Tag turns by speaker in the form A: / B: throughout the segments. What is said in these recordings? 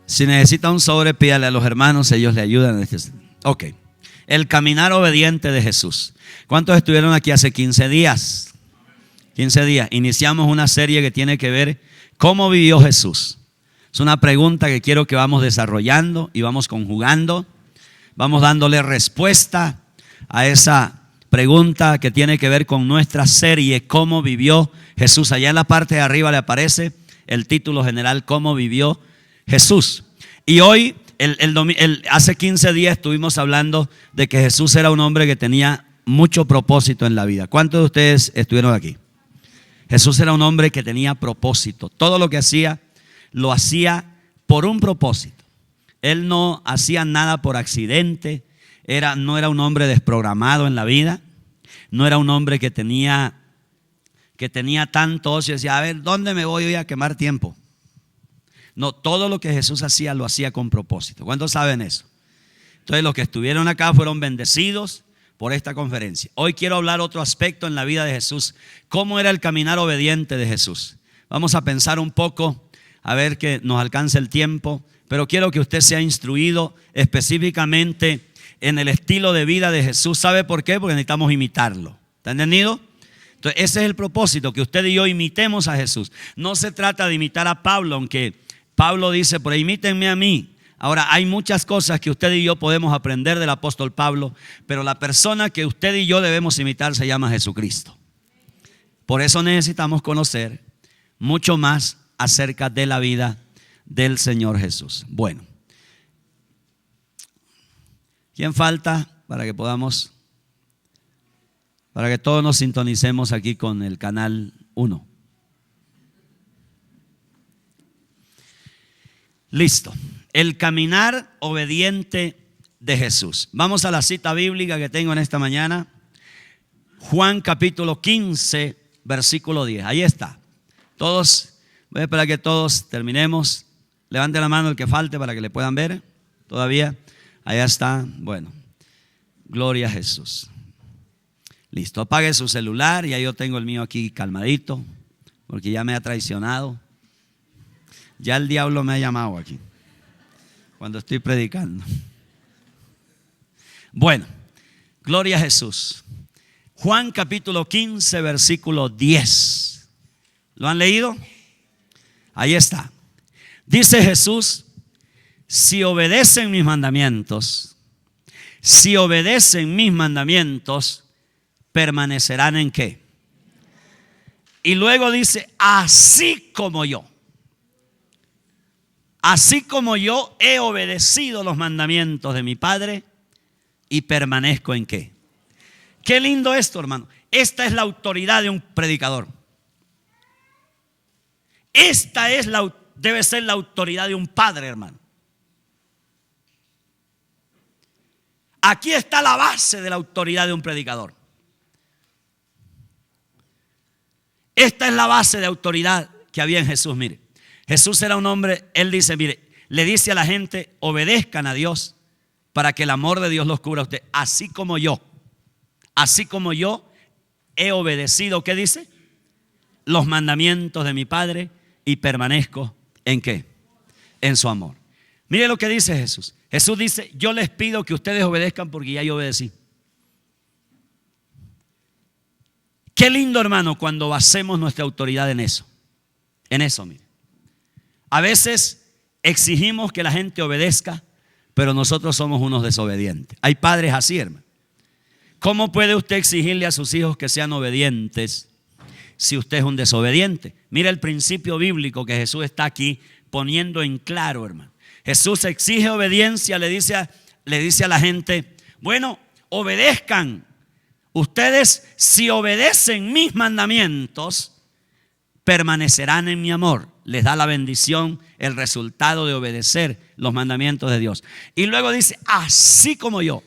A: Si necesita un sobre, pídale a los hermanos, ellos le ayudan. Ok. El caminar obediente de Jesús. ¿Cuántos estuvieron aquí hace 15 días? 15 días. Iniciamos una serie que tiene que ver cómo vivió Jesús. Es una pregunta que quiero que vamos desarrollando y vamos conjugando. Vamos dándole respuesta a esa pregunta que tiene que ver con nuestra serie, cómo vivió Jesús. Allá en la parte de arriba le aparece el título general, cómo vivió Jesús. Y hoy, hace 15 días estuvimos hablando de que Jesús era un hombre que tenía mucho propósito en la vida. ¿Cuántos de ustedes estuvieron aquí? Jesús era un hombre que tenía propósito. Todo lo que hacía, lo hacía por un propósito. Él no hacía nada por accidente. No era un hombre desprogramado en la vida. No era un hombre que tenía tanto ocio y decía, a ver, ¿dónde me voy hoy a quemar tiempo? No, todo lo que Jesús hacía, lo hacía con propósito. ¿Cuántos saben eso? Entonces los que estuvieron acá fueron bendecidos por esta conferencia. Hoy quiero hablar otro aspecto en la vida de Jesús. ¿Cómo era el caminar obediente de Jesús? Vamos a pensar un poco, a ver que nos alcance el tiempo, pero quiero que usted sea instruido específicamente en el estilo de vida de Jesús. ¿Sabe por qué? Porque necesitamos imitarlo. ¿Está entendido? Entonces ese es el propósito, que usted y yo imitemos a Jesús. No se trata de imitar a Pablo, aunque Pablo dice, pero imítenme a mí. Ahora, hay muchas cosas que usted y yo podemos aprender del apóstol Pablo, pero la persona que usted y yo debemos imitar se llama Jesucristo. Por eso necesitamos conocer mucho más acerca de la vida del Señor Jesús. Bueno, ¿quién falta para que todos nos sintonicemos aquí con el canal 1? Listo. El caminar obediente de Jesús. Vamos a la cita bíblica que tengo en esta mañana. Juan capítulo 15, versículo 10. Ahí está. Todos, voy a esperar que todos terminemos. Levante la mano el que falte para que le puedan ver. Todavía. Allá está. Bueno. Gloria a Jesús. Listo. Apague su celular. Ya yo tengo el mío aquí calmadito, porque ya me ha traicionado. Ya el diablo me ha llamado aquí cuando estoy predicando. Bueno, gloria a Jesús. Juan capítulo 15, versículo 10. ¿Lo han leído? Ahí está. Dice Jesús, si obedecen mis mandamientos, permanecerán ¿en qué? Y luego dice, así como yo he obedecido los mandamientos de mi Padre y permanezco ¿en qué? Qué lindo esto, hermano. Esta es la autoridad de un predicador. Debe ser la autoridad de un padre, hermano. Aquí está la base de la autoridad de un predicador. Esta es la base de autoridad que había en Jesús. Mire, Jesús era un hombre, él dice, mire, le dice a la gente, obedezcan a Dios para que el amor de Dios los cubra a usted. Así como yo he obedecido, ¿qué dice? Los mandamientos de mi Padre y permanezco ¿en qué? En su amor. Mire lo que dice Jesús. Jesús dice, yo les pido que ustedes obedezcan porque ya yo obedecí. Qué lindo, hermano, cuando basemos nuestra autoridad en eso. En eso, mire. A veces exigimos que la gente obedezca, pero nosotros somos unos desobedientes. Hay padres así, hermano. ¿Cómo puede usted exigirle a sus hijos que sean obedientes si usted es un desobediente? Mira el principio bíblico que Jesús está aquí poniendo en claro, hermano. Jesús exige obediencia, le dice a la gente, bueno, obedezcan. Ustedes, si obedecen mis mandamientos, permanecerán en mi amor. Les da la bendición, el resultado de obedecer los mandamientos de Dios. Y luego dice, así como yo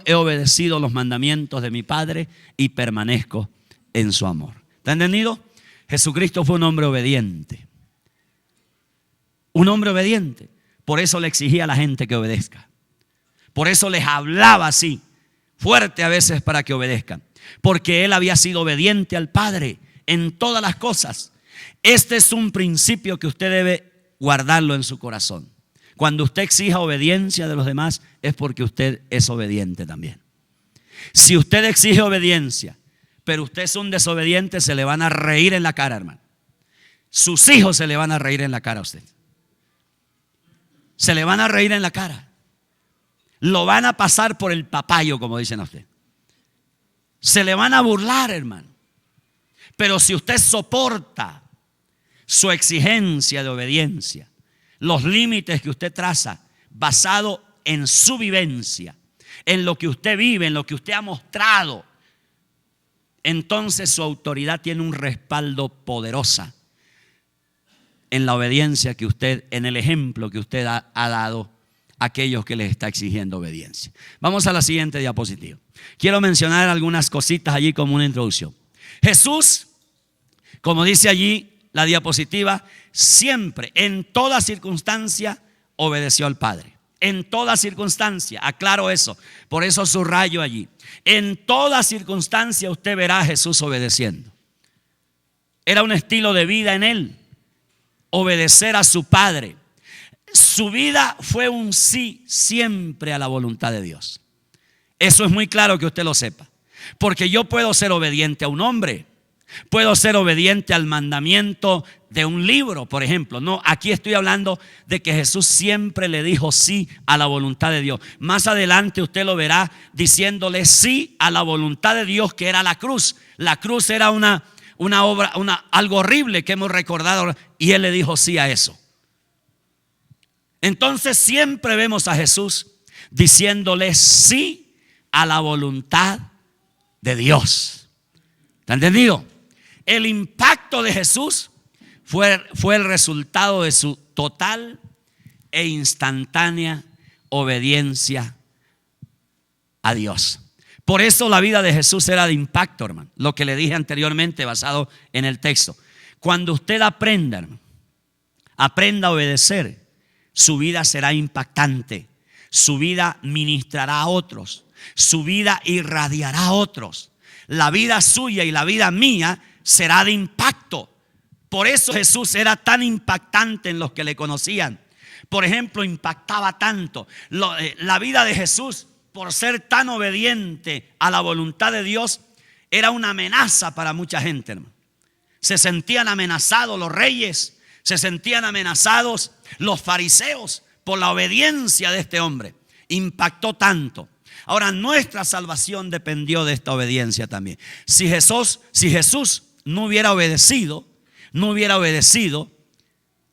A: he obedecido los mandamientos de mi Padre y permanezco en su amor. ¿Está entendido? Jesucristo fue un hombre obediente. Un hombre obediente. Por eso le exigía a la gente que obedezca. Por eso les hablaba así, fuerte a veces para que obedezcan. Porque él había sido obediente al Padre en todas las cosas. Este es un principio que usted debe guardarlo en su corazón. Cuando usted exija obediencia de los demás, es porque usted es obediente también. Si usted exige obediencia, pero usted es un desobediente, se le van a reír en la cara, hermano. Sus hijos se le van a reír en la cara a usted. Se le van a reír en la cara. Lo van a pasar por el papayo, como dicen a usted. Se le van a burlar, hermano. Pero si usted soporta su exigencia de obediencia, los límites que usted traza, basado en su vivencia, en lo que usted vive, en lo que usted ha mostrado, entonces su autoridad tiene un respaldo poderoso en la obediencia que usted, en el ejemplo que usted ha dado a aquellos que les está exigiendo obediencia. Vamos a la siguiente diapositiva. Quiero mencionar algunas cositas allí como una introducción. Jesús, como dice allí la diapositiva, siempre, en toda circunstancia, obedeció al Padre. En toda circunstancia, aclaro eso, por eso subrayo allí. En toda circunstancia usted verá a Jesús obedeciendo. Era un estilo de vida en él, obedecer a su Padre. Su vida fue un sí siempre a la voluntad de Dios. Eso es muy claro que usted lo sepa. Porque yo puedo ser obediente a un hombre, puedo ser obediente al mandamiento de un libro, por ejemplo. No, aquí estoy hablando de que Jesús siempre le dijo sí a la voluntad de Dios. Más adelante usted lo verá diciéndole sí a la voluntad de Dios, que era la cruz. La cruz era una obra, algo horrible que hemos recordado, y él le dijo sí a eso. Entonces siempre vemos a Jesús diciéndole sí a la voluntad de Dios. ¿Está entendido? El impacto de Jesús fue el resultado de su total e instantánea obediencia a Dios. Por eso la vida de Jesús era de impacto, hermano. Lo que le dije anteriormente basado en el texto. Cuando usted aprenda, hermano, aprenda a obedecer, su vida será impactante. Su vida ministrará a otros. Su vida irradiará a otros. La vida suya y la vida mía será de impacto. Por eso Jesús era tan impactante en los que le conocían. Por ejemplo, impactaba tanto. La vida de Jesús, por ser tan obediente a la voluntad de Dios, era una amenaza para mucha gente, hermano. Se sentían amenazados los reyes, se sentían amenazados los fariseos por la obediencia de este hombre. Impactó tanto. Ahora, nuestra salvación dependió de esta obediencia también. Si Jesús no hubiera obedecido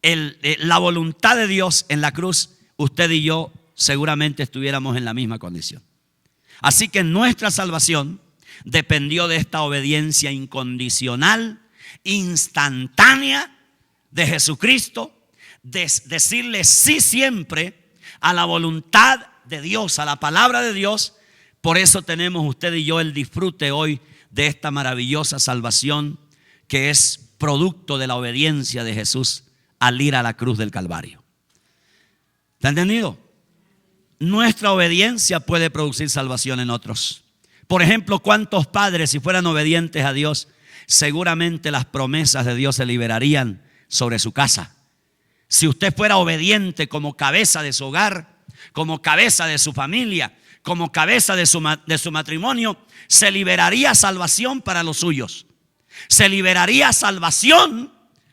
A: la voluntad de Dios en la cruz, usted y yo seguramente estuviéramos en la misma condición. Así que nuestra salvación dependió de esta obediencia incondicional, instantánea de Jesucristo, de decirle sí siempre a la voluntad de Dios, a la palabra de Dios. Por eso tenemos usted y yo el disfrute hoy de esta maravillosa salvación que es producto de la obediencia de Jesús al ir a la cruz del Calvario. ¿Está entendido? Nuestra obediencia puede producir salvación en otros. Por ejemplo, ¿cuántos padres, si fueran obedientes a Dios, seguramente las promesas de Dios se liberarían sobre su casa? Si usted fuera obediente como cabeza de su hogar, como cabeza de su familia, como cabeza de su matrimonio, se liberaría salvación para los suyos. Se liberaría salvación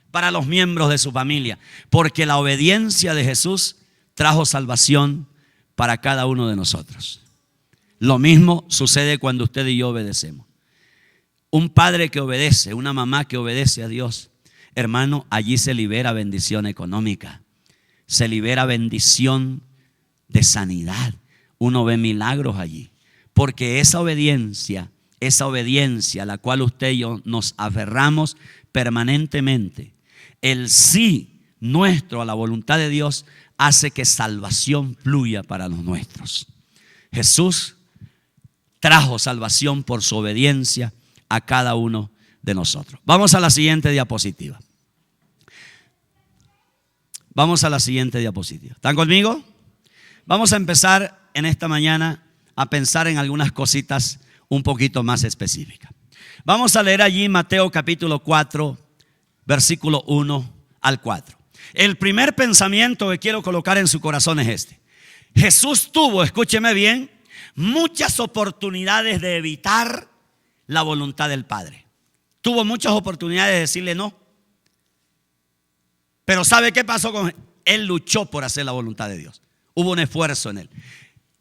A: para los miembros de su familia, porque la obediencia de Jesús trajo salvación para cada uno de nosotros. Lo mismo sucede cuando usted y yo obedecemos. Un padre que obedece, una mamá que obedece a Dios, hermano, allí se libera bendición económica, se libera bendición de sanidad. Uno ve milagros allí, porque esa obediencia a la cual usted y yo nos aferramos permanentemente, el sí nuestro a la voluntad de Dios hace que salvación fluya para los nuestros. Jesús trajo salvación por su obediencia a cada uno de nosotros. Vamos a la siguiente diapositiva. ¿Están conmigo? Vamos a empezar en esta mañana a pensar en algunas cositas un poquito más específicas. Vamos a leer allí Mateo capítulo 4, versículo 1 al 4. El primer pensamiento que quiero colocar en su corazón es este. Jesús tuvo, escúcheme bien, muchas oportunidades de evitar la voluntad del Padre. Tuvo muchas oportunidades de decirle no. Pero ¿sabe qué pasó con él? Él luchó por hacer la voluntad de Dios. Hubo un esfuerzo en él.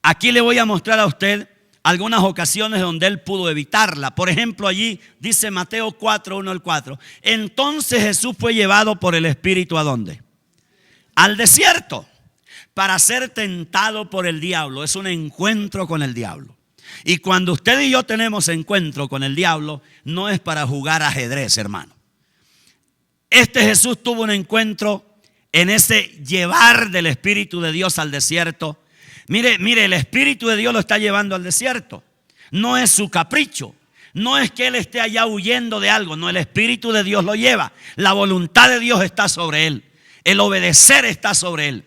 A: Aquí le voy a mostrar a usted algunas ocasiones donde él pudo evitarla. Por ejemplo, allí dice Mateo 4, 1 al 4. Entonces Jesús fue llevado por el Espíritu ¿a dónde? Al desierto, para ser tentado por el diablo. Es un encuentro con el diablo. Y cuando usted y yo tenemos encuentro con el diablo, no es para jugar ajedrez, hermano. Este Jesús tuvo un encuentro en ese llevar del Espíritu de Dios al desierto. Mire, el Espíritu de Dios lo está llevando al desierto. No es su capricho. No es que él esté allá huyendo de algo. No, el Espíritu de Dios lo lleva. La voluntad de Dios está sobre él. El obedecer está sobre él.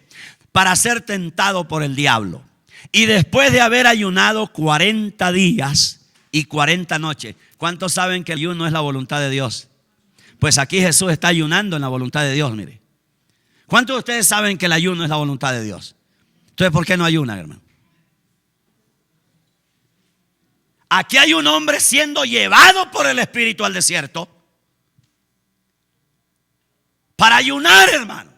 A: Para ser tentado por el diablo. Y después de haber ayunado 40 días y 40 noches. ¿Cuántos saben que el ayuno es la voluntad de Dios? Pues aquí Jesús está ayunando en la voluntad de Dios, mire. ¿Cuántos de ustedes saben que el ayuno es la voluntad de Dios? Entonces, ¿por qué no ayunan, hermano? Aquí hay un hombre siendo llevado por el Espíritu al desierto para ayunar, hermano.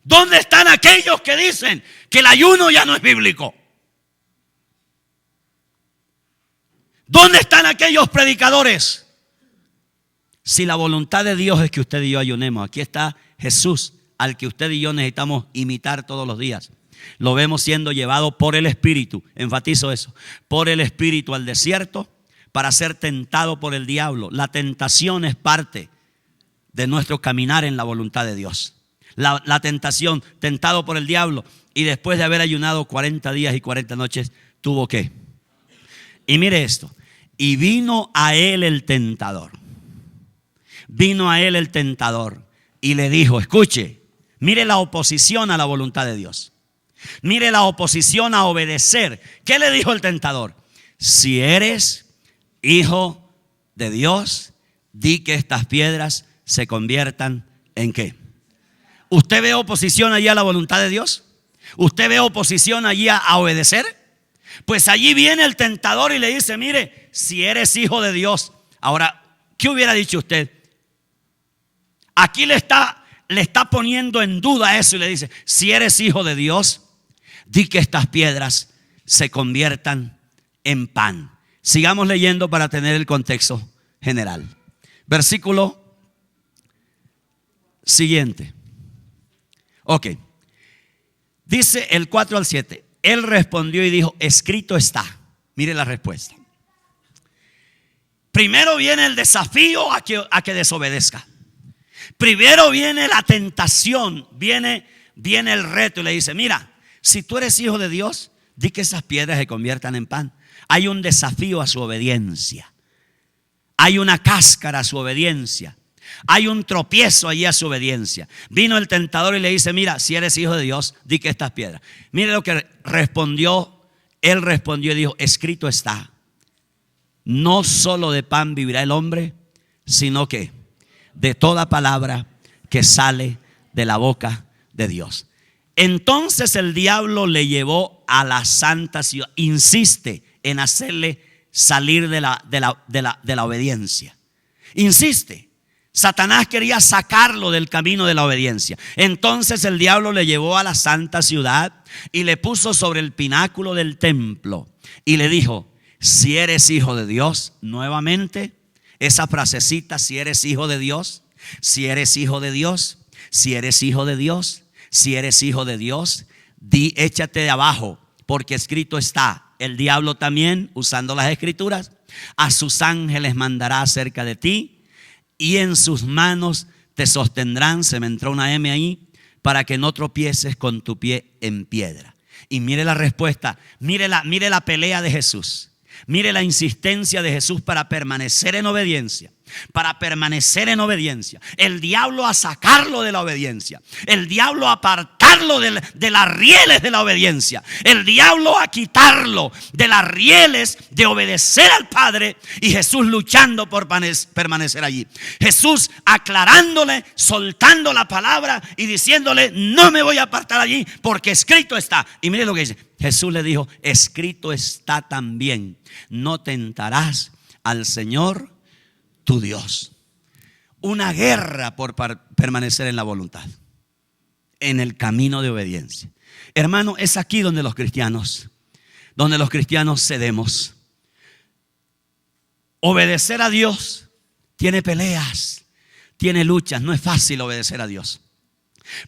A: ¿Dónde están aquellos que dicen que el ayuno ya no es bíblico? ¿Dónde están aquellos predicadores? Si la voluntad de Dios es que usted y yo ayunemos, aquí está Jesús, al que usted y yo necesitamos imitar todos los días. Lo vemos siendo llevado por el Espíritu, enfatizo eso, por el Espíritu al desierto para ser tentado por el diablo. La tentación es parte de nuestro caminar en la voluntad de Dios. La tentación, tentado por el diablo, y después de haber ayunado 40 días y 40 noches, tuvo que. Y mire esto, y vino a él el tentador. Vino a él el tentador y le dijo, escuche, mire la oposición a la voluntad de Dios. Mire la oposición a obedecer. ¿Qué le dijo el tentador? Si eres hijo de Dios, di que estas piedras se conviertan ¿en qué? ¿Usted ve oposición allí a la voluntad de Dios? ¿Usted ve oposición allí a obedecer? Pues allí viene el tentador y le dice, mire, si eres hijo de Dios. Ahora, ¿qué hubiera dicho usted? Aquí le está poniendo en duda eso y le dice, si eres hijo de Dios, di que estas piedras se conviertan en pan. Sigamos leyendo para tener el contexto general. Versículo siguiente. Ok. Dice el 4 al 7. Él respondió y dijo, escrito está. Mire la respuesta. Primero viene el desafío a que desobedezca. Primero viene la tentación, viene el reto y le dice, mira, si tú eres hijo de Dios, di que esas piedras se conviertan en pan. Hay un desafío a su obediencia. Hay una cáscara a su obediencia. Hay un tropiezo allí a su obediencia. Vino el tentador y le dice, mira, si eres hijo de Dios, di que estas piedras. Mire lo que respondió. Él respondió y dijo, escrito está. No solo de pan vivirá el hombre, sino que de toda palabra que sale de la boca de Dios. Entonces el diablo le llevó a la santa ciudad. Insiste en hacerle salir de la obediencia. Insiste. Satanás quería sacarlo del camino de la obediencia. Entonces el diablo le llevó a la santa ciudad y le puso sobre el pináculo del templo y le dijo, si eres hijo de Dios, nuevamente esa frasecita, si eres hijo de Dios, si eres hijo de Dios, si eres hijo de Dios, si eres hijo de Dios, di, échate de abajo, porque escrito está. El diablo también, usando las escrituras, a sus ángeles mandará acerca de ti y en sus manos te sostendrán, se me entró una M ahí, para que no tropieces con tu pie en piedra. Y mire la respuesta, mire la pelea de Jesús. Mire la insistencia de Jesús para permanecer en obediencia. Para permanecer en obediencia. El diablo a sacarlo de la obediencia. El diablo a apartarlo quitarlo de las rieles de la obediencia. El diablo a quitarlo de las rieles de obedecer al Padre, y Jesús luchando por permanecer allí. Jesús aclarándole, soltando la palabra y diciéndole: no me voy a apartar allí porque escrito está. Y mire lo que dice. Jesús le dijo: escrito está también, no tentarás al Señor tu Dios. Una guerra por permanecer en la voluntad, en el camino de obediencia. Hermano, es aquí donde los cristianos cedemos. Obedecer a Dios tiene peleas, tiene luchas. No es fácil obedecer a Dios.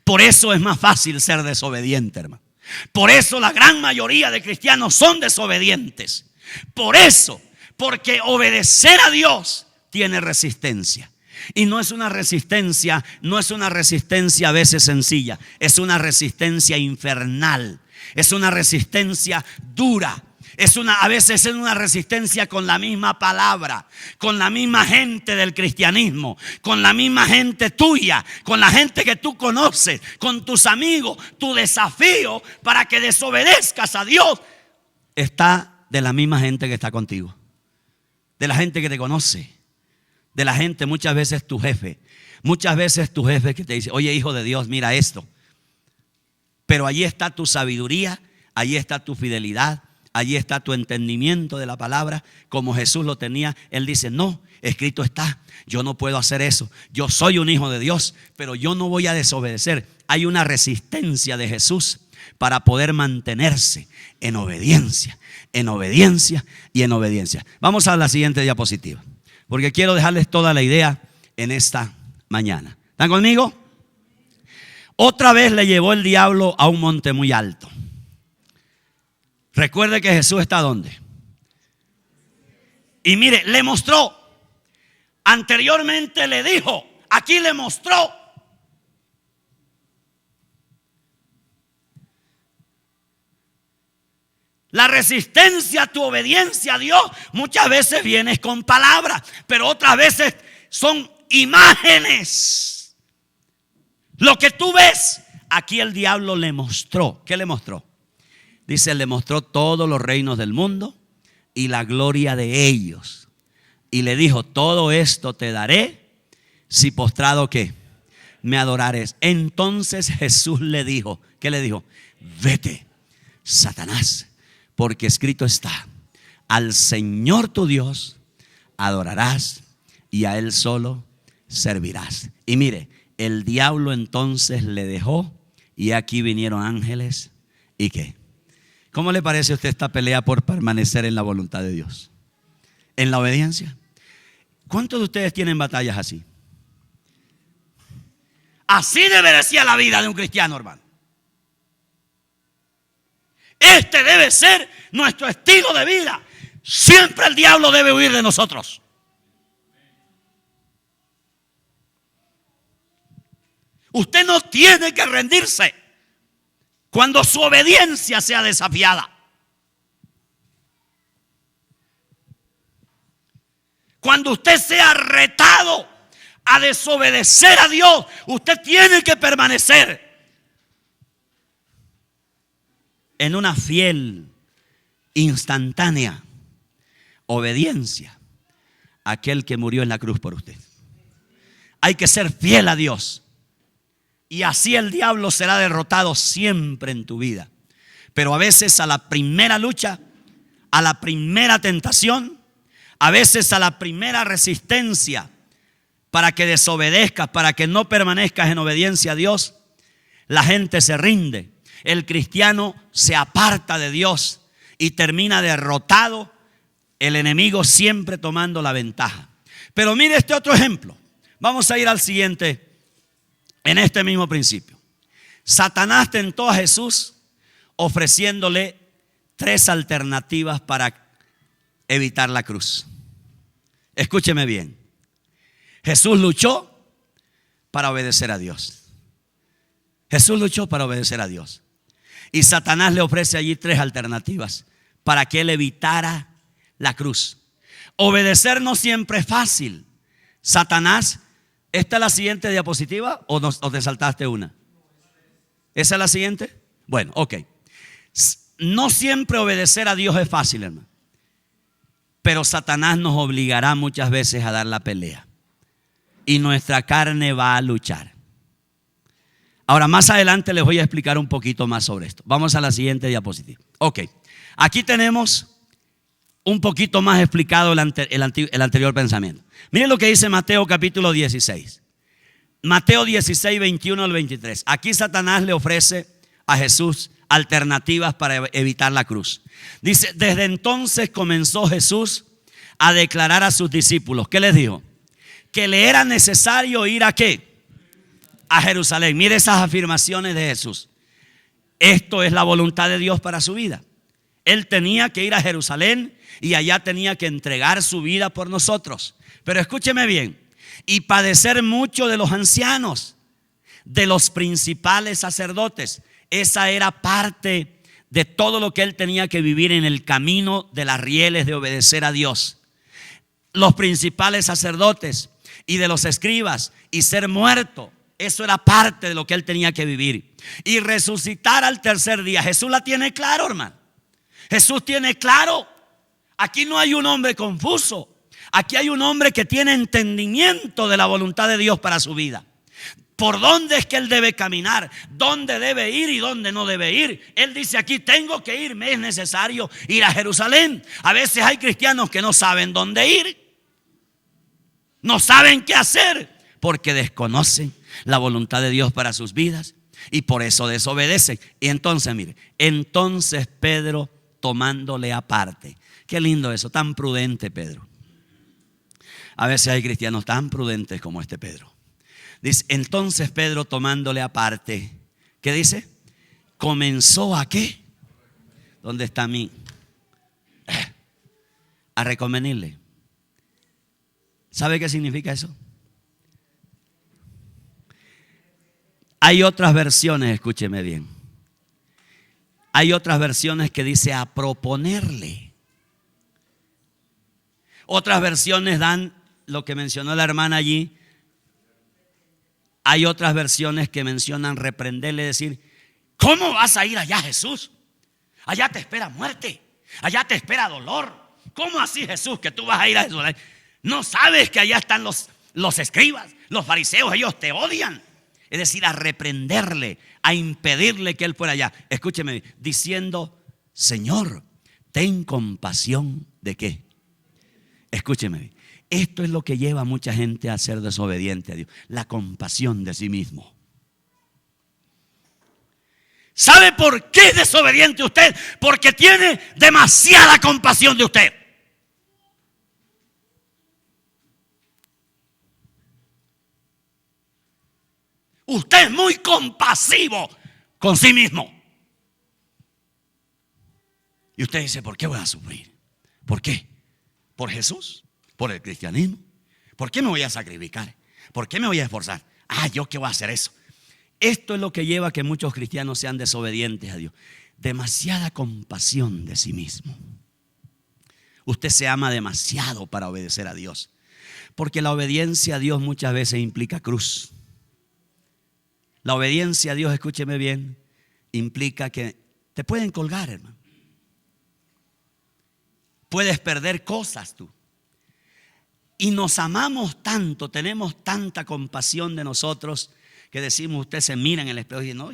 A: Por eso es más fácil ser desobediente, hermano. Por eso la gran mayoría de cristianos son desobedientes. Por eso, porque obedecer a Dios tiene resistencia. Y no es una resistencia a veces sencilla, es una resistencia infernal, es una resistencia dura. A veces es una resistencia con la misma palabra, con la misma gente del cristianismo, con la misma gente tuya, con la gente que tú conoces, con tus amigos. Tu desafío para que desobedezcas a Dios está de la misma gente que está contigo, de la gente que te conoce, de la gente, muchas veces tu jefe que te dice: oye, hijo de Dios, mira esto. Pero allí está tu sabiduría, allí está tu fidelidad, allí está tu entendimiento de la palabra, como Jesús lo tenía. Él dice: no, escrito está, yo no puedo hacer eso. Yo soy un hijo de Dios, pero yo no voy a desobedecer. Hay una resistencia de Jesús para poder mantenerse en obediencia, en obediencia y en obediencia. Vamos a la siguiente diapositiva, porque quiero dejarles toda la idea en esta mañana. ¿Están conmigo? Otra vez le llevó el diablo a un monte muy alto. Recuerde que Jesús está ¿dónde? Y mire, le mostró. Anteriormente le dijo, aquí le mostró. La resistencia a tu obediencia a Dios muchas veces viene con palabras, pero otras veces son imágenes. Lo que tú ves, aquí el diablo le mostró. ¿Qué le mostró? Dice: le mostró todos los reinos del mundo y la gloria de ellos. Y le dijo: todo esto te daré si postrado ¿qué? Me adorares. Entonces Jesús le dijo, ¿qué le dijo? Vete, Satanás, porque escrito está: al Señor tu Dios adorarás y a Él solo servirás. Y mire, el diablo entonces le dejó, y aquí vinieron ángeles. ¿Y qué? ¿Cómo le parece a usted esta pelea por permanecer en la voluntad de Dios? En la obediencia. ¿Cuántos de ustedes tienen batallas así? Así debería ser la vida de un cristiano, hermano. Este debe ser nuestro estilo de vida. Siempre el diablo debe huir de nosotros. Usted no tiene que rendirse cuando su obediencia sea desafiada. Cuando usted sea retado a desobedecer a Dios, usted tiene que permanecer en una fiel, instantánea obediencia a aquel que murió en la cruz por usted. Hay que ser fiel a Dios. Y así el diablo será derrotado siempre en tu vida. Pero a veces a la primera lucha, a la primera tentación, a veces a la primera resistencia para que desobedezcas, para que no permanezcas en obediencia a Dios, la gente se rinde. El cristiano se aparta de Dios y termina derrotado, el enemigo siempre tomando la ventaja. Pero mire este otro ejemplo. Vamos a ir al siguiente. En este mismo principio, Satanás tentó a Jesús ofreciéndole 3 alternativas para evitar la cruz. Escúcheme bien. Jesús luchó para obedecer a Dios. Jesús luchó para obedecer a Dios. Y Satanás le ofrece allí 3 alternativas para que él evitara la cruz. Obedecer no siempre es fácil. Satanás... ¿Esta es la siguiente diapositiva o te saltaste una? ¿Esa es la siguiente? Bueno, ok. No siempre obedecer a Dios es fácil, hermano. Pero Satanás nos obligará muchas veces a dar la pelea. Y nuestra carne va a luchar. Ahora, más adelante les voy a explicar un poquito más sobre esto. Vamos a la siguiente diapositiva. Ok, aquí tenemos un poquito más explicado el anterior pensamiento. Miren lo que dice Mateo capítulo 16. Mateo 16, 21 al 23. Aquí Satanás le ofrece a Jesús alternativas para evitar la cruz. Dice, desde entonces comenzó Jesús a declarar a sus discípulos. ¿Qué les dijo? Que le era necesario ir ¿a qué? A Jerusalén. Mire esas afirmaciones de Jesús. Esto es la voluntad de Dios para su vida. Él tenía que ir a Jerusalén y allá tenía que entregar su vida por nosotros. Pero escúcheme bien. Y padecer mucho de los ancianos, de los principales sacerdotes. Esa era parte de todo lo que él tenía que vivir en el camino de las rieles de obedecer a Dios. Los principales sacerdotes y de los escribas y ser muerto. Eso era parte de lo que él tenía que vivir. Y resucitar al tercer día. Jesús la tiene claro, hermano. Jesús tiene claro. Aquí no hay un hombre confuso. Aquí hay un hombre que tiene entendimiento de la voluntad de Dios para su vida. Por dónde es que él debe caminar, dónde debe ir y dónde no debe ir. Él dice aquí, tengo que ir, me es necesario ir a Jerusalén. A veces hay cristianos que no saben dónde ir. No saben qué hacer porque desconocen la voluntad de Dios para sus vidas y por eso desobedecen. Y entonces, mire, entonces Pedro tomándole aparte. Qué lindo eso, tan prudente Pedro. A veces hay cristianos tan prudentes como este Pedro. Dice, entonces Pedro tomándole aparte, ¿qué dice? Comenzó ¿a qué? ¿Dónde está mi? A reconvenirle. ¿Sabe qué significa eso? Hay otras versiones, escúcheme bien. Hay otras versiones que dice a proponerle. Otras versiones dan lo que mencionó la hermana allí. Hay otras versiones que mencionan reprenderle, decir, ¿cómo vas a ir allá, Jesús? Allá te espera muerte, allá te espera dolor. ¿Cómo así, Jesús, que tú vas a ir a Jerusalén? ¿No sabes que allá están los escribas, los fariseos? Ellos te odian. Es decir, a reprenderle, a impedirle que él fuera allá. Escúcheme, diciendo, Señor, ten compasión ¿de qué? Escúcheme. Esto es lo que lleva a mucha gente a ser desobediente a Dios. La compasión de sí mismo. ¿Sabe por qué es desobediente usted? Porque tiene demasiada compasión de usted. Usted es muy compasivo con sí mismo. Y usted dice, ¿por qué voy a sufrir? ¿Por qué? ¿Por Jesús? ¿Por el cristianismo? ¿Por qué me voy a sacrificar? ¿Por qué me voy a esforzar? ¿yo qué voy a hacer eso? Esto es lo que lleva a que muchos cristianos sean desobedientes a Dios. Demasiada compasión de sí mismo. Usted se ama demasiado para obedecer a Dios. Porque la obediencia a Dios muchas veces implica cruz. La obediencia a Dios, escúcheme bien, implica que te pueden colgar, hermano. Puedes perder cosas tú. Y nos amamos tanto, tenemos tanta compasión de nosotros que decimos, usted se mira en el espejo y dice, no,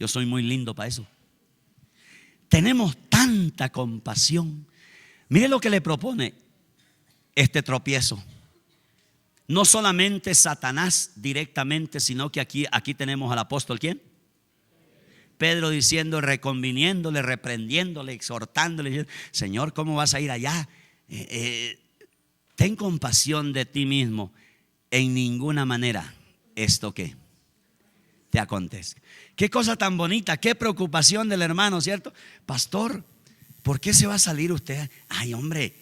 A: yo soy muy lindo para eso. Tenemos tanta compasión. Mire lo que le propone este tropiezo. No solamente Satanás directamente, sino que aquí tenemos al apóstol, ¿quién? Pedro diciendo, reconviniéndole, reprendiéndole, exhortándole, Señor, ¿cómo vas a ir allá? Ten compasión de ti mismo. En ninguna manera esto que te acontezca. Qué cosa tan bonita, qué preocupación del hermano, ¿cierto? Pastor, ¿por qué se va a salir usted? Ay, hombre,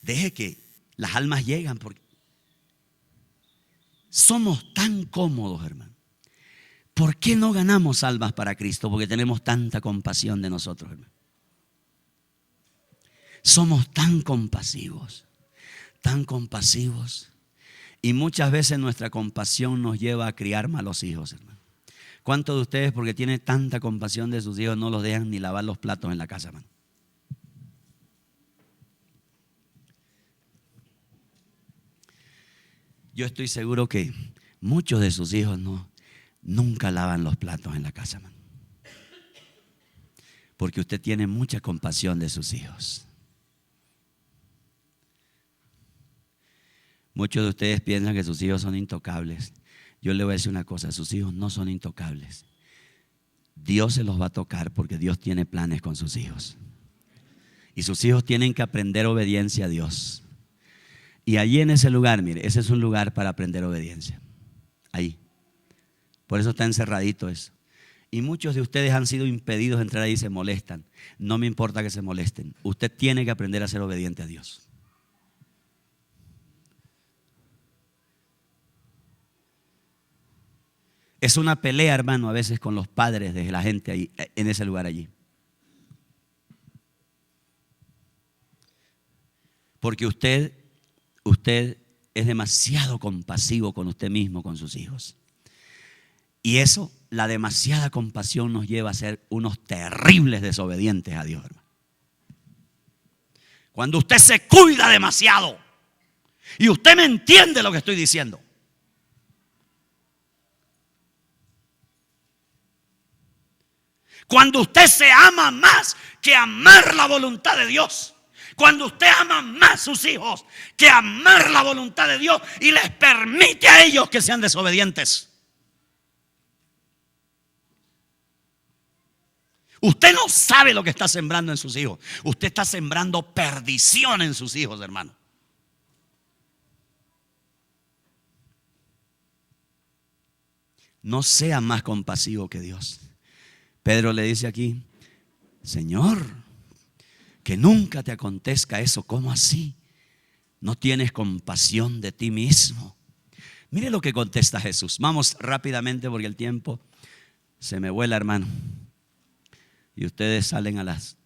A: deje que las almas llegan. Porque somos tan cómodos, hermano. ¿Por qué no ganamos almas para Cristo? Porque tenemos tanta compasión de nosotros, hermano. Somos tan compasivos, y muchas veces nuestra compasión nos lleva a criar malos hijos, hermano. ¿Cuántos de ustedes, porque tienen tanta compasión de sus hijos, no los dejan ni lavar los platos en la casa, hermano? Yo estoy seguro que muchos de sus hijos nunca lavan los platos en la casa, hermano. Porque usted tiene mucha compasión de sus hijos. Muchos de ustedes piensan que sus hijos son intocables. Yo le voy a decir una cosa, sus hijos no son intocables. Dios se los va a tocar porque Dios tiene planes con sus hijos. Y sus hijos tienen que aprender obediencia a Dios. Y allí en ese lugar, mire, ese es un lugar para aprender obediencia. Ahí. Por eso está encerradito eso. Y muchos de ustedes han sido impedidos de entrar ahí y se molestan. No me importa que se molesten. Usted tiene que aprender a ser obediente a Dios. Es una pelea, hermano, a veces con los padres de la gente ahí, en ese lugar allí. Porque usted es demasiado compasivo con usted mismo, con sus hijos. Y eso, la demasiada compasión nos lleva a ser unos terribles desobedientes a Dios, hermano. Cuando usted se cuida demasiado, y usted me entiende lo que estoy diciendo. Cuando usted se ama más que amar la voluntad de Dios. Cuando usted ama más a sus hijos que amar la voluntad de Dios y les permite a ellos que sean desobedientes. Usted no sabe lo que está sembrando en sus hijos. Usted está sembrando perdición en sus hijos, hermano. No sea más compasivo que Dios. Pedro le dice aquí, Señor, que nunca te acontezca eso. ¿Cómo así? ¿No tienes compasión de ti mismo? Mire lo que contesta Jesús. Vamos rápidamente porque el tiempo se me vuela, hermano. Y ustedes salen a las...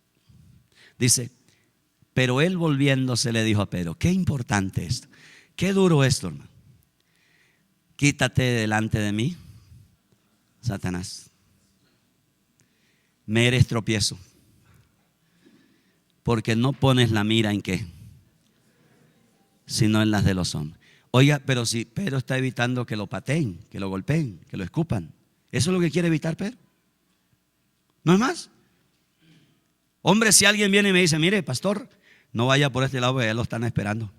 A: Dice, pero él volviéndose le dijo a Pedro, qué importante esto. Qué duro esto, hermano. Quítate delante de mí, Satanás. Me eres tropiezo. Porque no pones la mira en qué, sino en las de los hombres. Oiga, pero si Pedro está evitando que lo pateen, que lo golpeen, que lo escupan. ¿Eso es lo que quiere evitar Pedro? ¿No es más? Hombre, si alguien viene y me dice, mire, pastor, no vaya por este lado porque ya lo están esperando.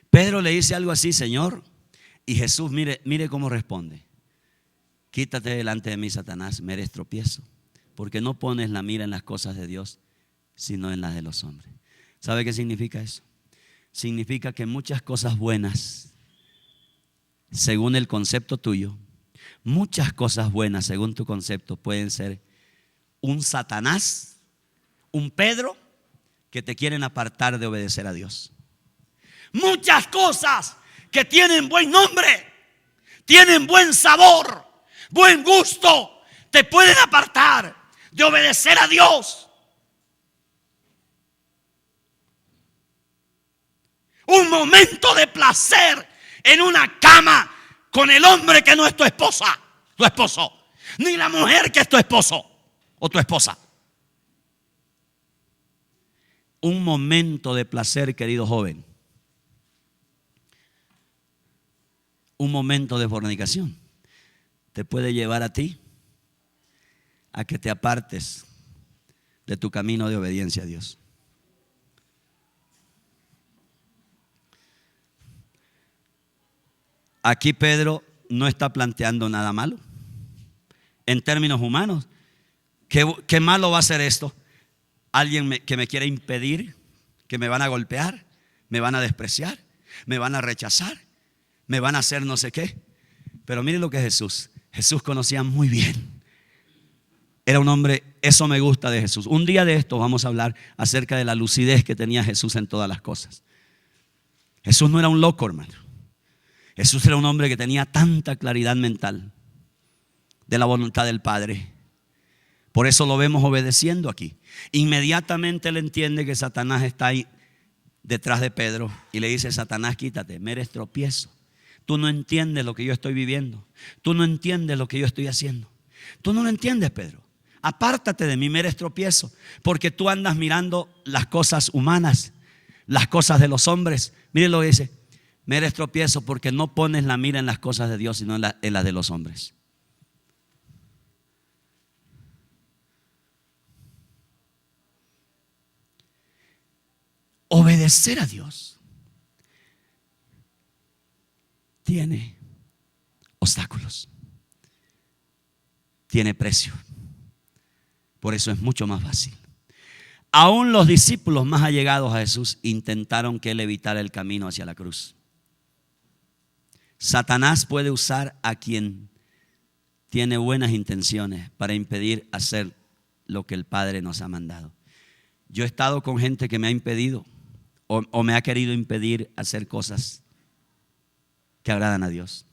A: Pedro le dice algo así, Señor, y Jesús, mire cómo responde. Quítate delante de mí, Satanás, me eres tropiezo, porque no pones la mira en las cosas de Dios, sino en las de los hombres. ¿Sabe qué significa eso? Significa que muchas cosas buenas, según el concepto tuyo, muchas cosas buenas, según tu concepto, pueden ser un Satanás, un Pedro, que te quieren apartar de obedecer a Dios. Muchas cosas que tienen buen nombre, tienen buen sabor, buen gusto, te pueden apartar de obedecer a Dios. Un momento de placer en una cama con el hombre que no es tu esposa, tu esposo, ni la mujer que es tu esposo o tu esposa. Un momento de placer, querido joven. Un momento de fornicación te puede llevar a ti a que te apartes de tu camino de obediencia a Dios. Aquí Pedro no está planteando nada malo. En términos humanos, ¿qué malo va a ser esto? Alguien que me quiere impedir, que me van a golpear, me van a despreciar, me van a rechazar, me van a hacer no sé qué. Pero mire lo que es Jesús. Jesús conocía muy bien. Era un hombre, eso me gusta de Jesús. Un día de esto vamos a hablar acerca de la lucidez que tenía Jesús en todas las cosas. Jesús no era un loco, hermano. Jesús era un hombre que tenía tanta claridad mental de la voluntad del Padre. Por eso lo vemos obedeciendo aquí. Inmediatamente él entiende que Satanás está ahí detrás de Pedro y le dice, Satanás, quítate, me eres tropiezo. Tú no entiendes lo que yo estoy viviendo. Tú no entiendes lo que yo estoy haciendo. Tú no lo entiendes, Pedro. Apártate de mí, me eres tropiezo, porque tú andas mirando las cosas humanas, las cosas de los hombres. Mire lo que dice: me eres tropiezo porque no pones la mira en las cosas de Dios, sino en las de los hombres. Obedecer a Dios tiene obstáculos, tiene precio. Por eso es mucho más fácil. Aún los discípulos más allegados a Jesús intentaron que Él evitara el camino hacia la cruz. Satanás puede usar a quien tiene buenas intenciones para impedir hacer lo que el Padre nos ha mandado. Yo he estado con gente que me ha impedido o me ha querido impedir hacer cosas que agradan a Dios.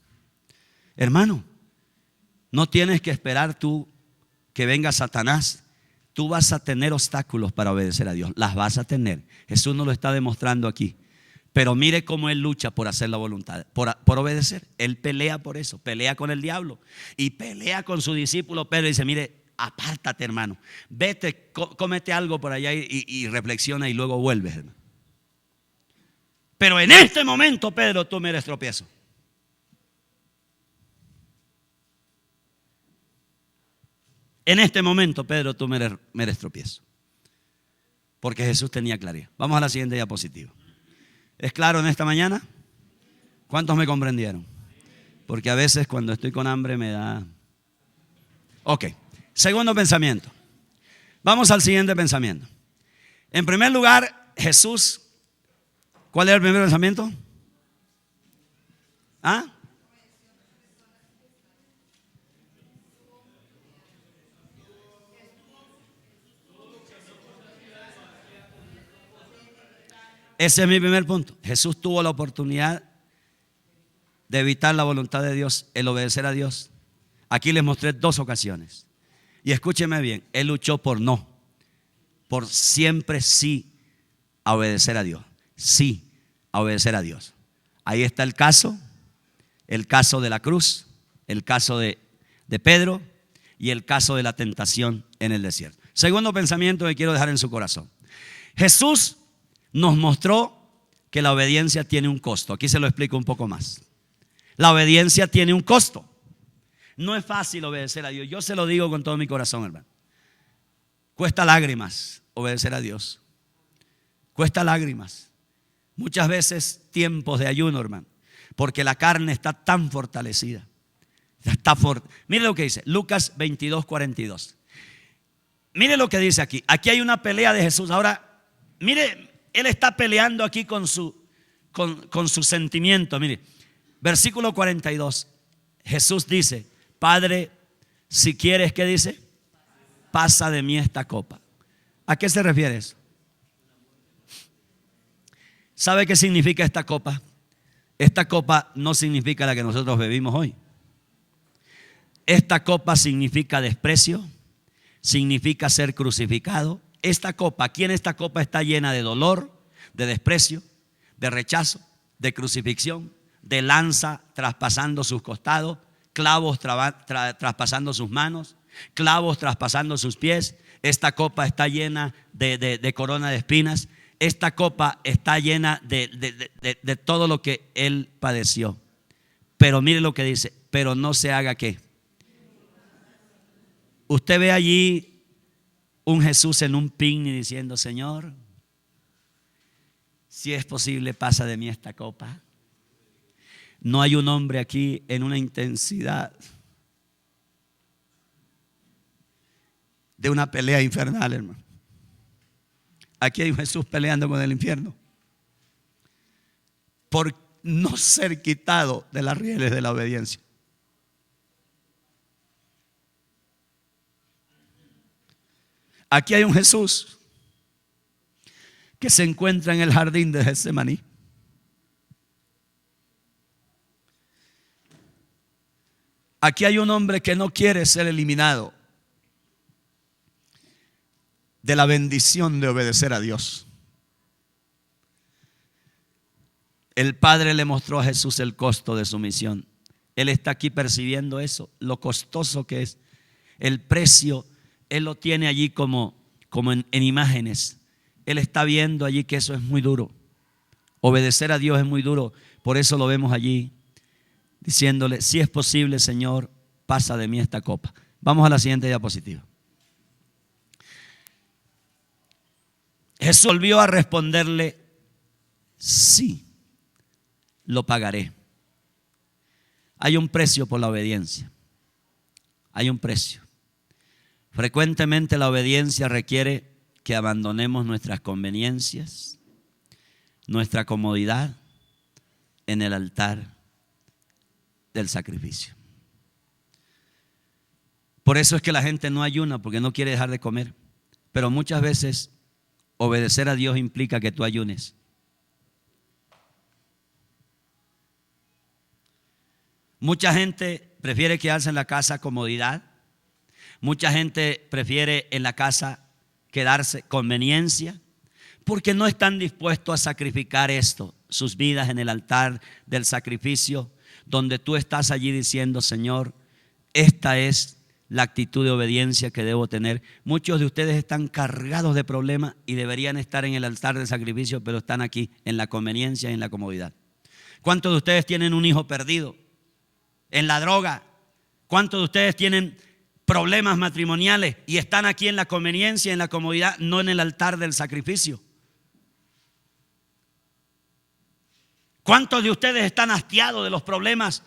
A: Hermano, no tienes que esperar tú que venga Satanás. Tú vas a tener obstáculos para obedecer a Dios. Las vas a tener. Jesús nos lo está demostrando aquí. Pero mire cómo Él lucha por hacer la voluntad, por obedecer. Él pelea por eso, pelea con el diablo y pelea con su discípulo Pedro. Y dice: mire, apártate, hermano, vete, cómete algo por allá y reflexiona y luego vuelves, hermano. Pero en este momento, Pedro, tú me eres tropiezo. En este momento, Pedro, tú me eres tropiezo. Porque Jesús tenía claridad. Vamos a la siguiente diapositiva. ¿Es claro en esta mañana? ¿Cuántos me comprendieron? Porque a veces cuando estoy con hambre me da... Ok, segundo pensamiento. Vamos al siguiente pensamiento. En primer lugar, Jesús, ¿cuál era el primer pensamiento? ¿Ah? Ese es mi primer punto. Jesús tuvo la oportunidad de evitar la voluntad de Dios, el obedecer a Dios. Aquí les mostré 2 ocasiones. Y escúcheme bien, Él luchó por no, por siempre sí a obedecer a Dios. Sí a obedecer a Dios. Ahí está el caso de la cruz, el caso de Pedro y el caso de la tentación en el desierto. Segundo pensamiento que quiero dejar en su corazón. Jesús nos mostró que la obediencia tiene un costo. Aquí se lo explico un poco más. La obediencia tiene un costo. No es fácil obedecer a Dios. Yo se lo digo con todo mi corazón, hermano. Cuesta lágrimas obedecer a Dios. Cuesta lágrimas. Muchas veces tiempos de ayuno, hermano. Porque la carne está tan fortalecida. Mire lo que dice Lucas 22:42. Mire lo que dice aquí. Aquí hay una pelea de Jesús. Ahora, mire, Él está peleando aquí con su sentimiento. Mire, versículo 42. Jesús dice: Padre, si quieres, ¿qué dice? Pasa de mí esta copa. ¿A qué se refiere eso? ¿Sabe qué significa esta copa? Esta copa no significa la que nosotros bebimos hoy. Esta copa significa desprecio, significa ser crucificado. Esta copa, aquí en esta copa está llena de dolor, de desprecio, de rechazo, de crucifixión, de lanza traspasando sus costados, clavos traspasando sus manos, clavos traspasando sus pies. Esta copa está llena de corona de espinas. Esta copa está llena de todo lo que Él padeció. Pero mire lo que dice: pero no se haga ¿qué? Usted ve allí un Jesús en un picnic diciendo: Señor, si es posible, pasa de mí esta copa. No hay un hombre aquí en una intensidad de una pelea infernal, hermano. Aquí hay un Jesús peleando con el infierno por no ser quitado de las rieles de la obediencia. Aquí hay un Jesús que se encuentra en el jardín de Getsemaní. Aquí hay un hombre que no quiere ser eliminado de la bendición de obedecer a Dios. El Padre le mostró a Jesús el costo de su misión. Él está aquí percibiendo eso, lo costoso que es. El precio, Él lo tiene allí como en imágenes. Él está viendo allí que eso es muy duro. Obedecer a Dios es muy duro. Por eso lo vemos allí diciéndole: si es posible, Señor, pasa de mí esta copa. Vamos a la siguiente diapositiva. Jesús volvió a responderle: sí, lo pagaré. Hay un precio por la obediencia. Hay un precio. Frecuentemente la obediencia requiere que abandonemos nuestras conveniencias, nuestra comodidad en el altar del sacrificio. Por eso es que la gente no ayuna, porque no quiere dejar de comer. Pero muchas veces obedecer a Dios implica que tú ayunes. Mucha gente prefiere quedarse en la casa comodidad. Mucha gente prefiere en la casa quedarse conveniencia, porque no están dispuestos a sacrificar esto, sus vidas en el altar del sacrificio, donde tú estás allí diciendo: Señor, esta es la actitud de obediencia que debo tener. Muchos de ustedes están cargados de problemas y deberían estar en el altar del sacrificio, pero están aquí en la conveniencia y en la comodidad. ¿Cuántos de ustedes tienen un hijo perdido en la droga? ¿Cuántos de ustedes tienen problemas matrimoniales y están aquí en la conveniencia y en la comodidad, no en el altar del sacrificio? ¿Cuántos de ustedes están hastiados de los problemas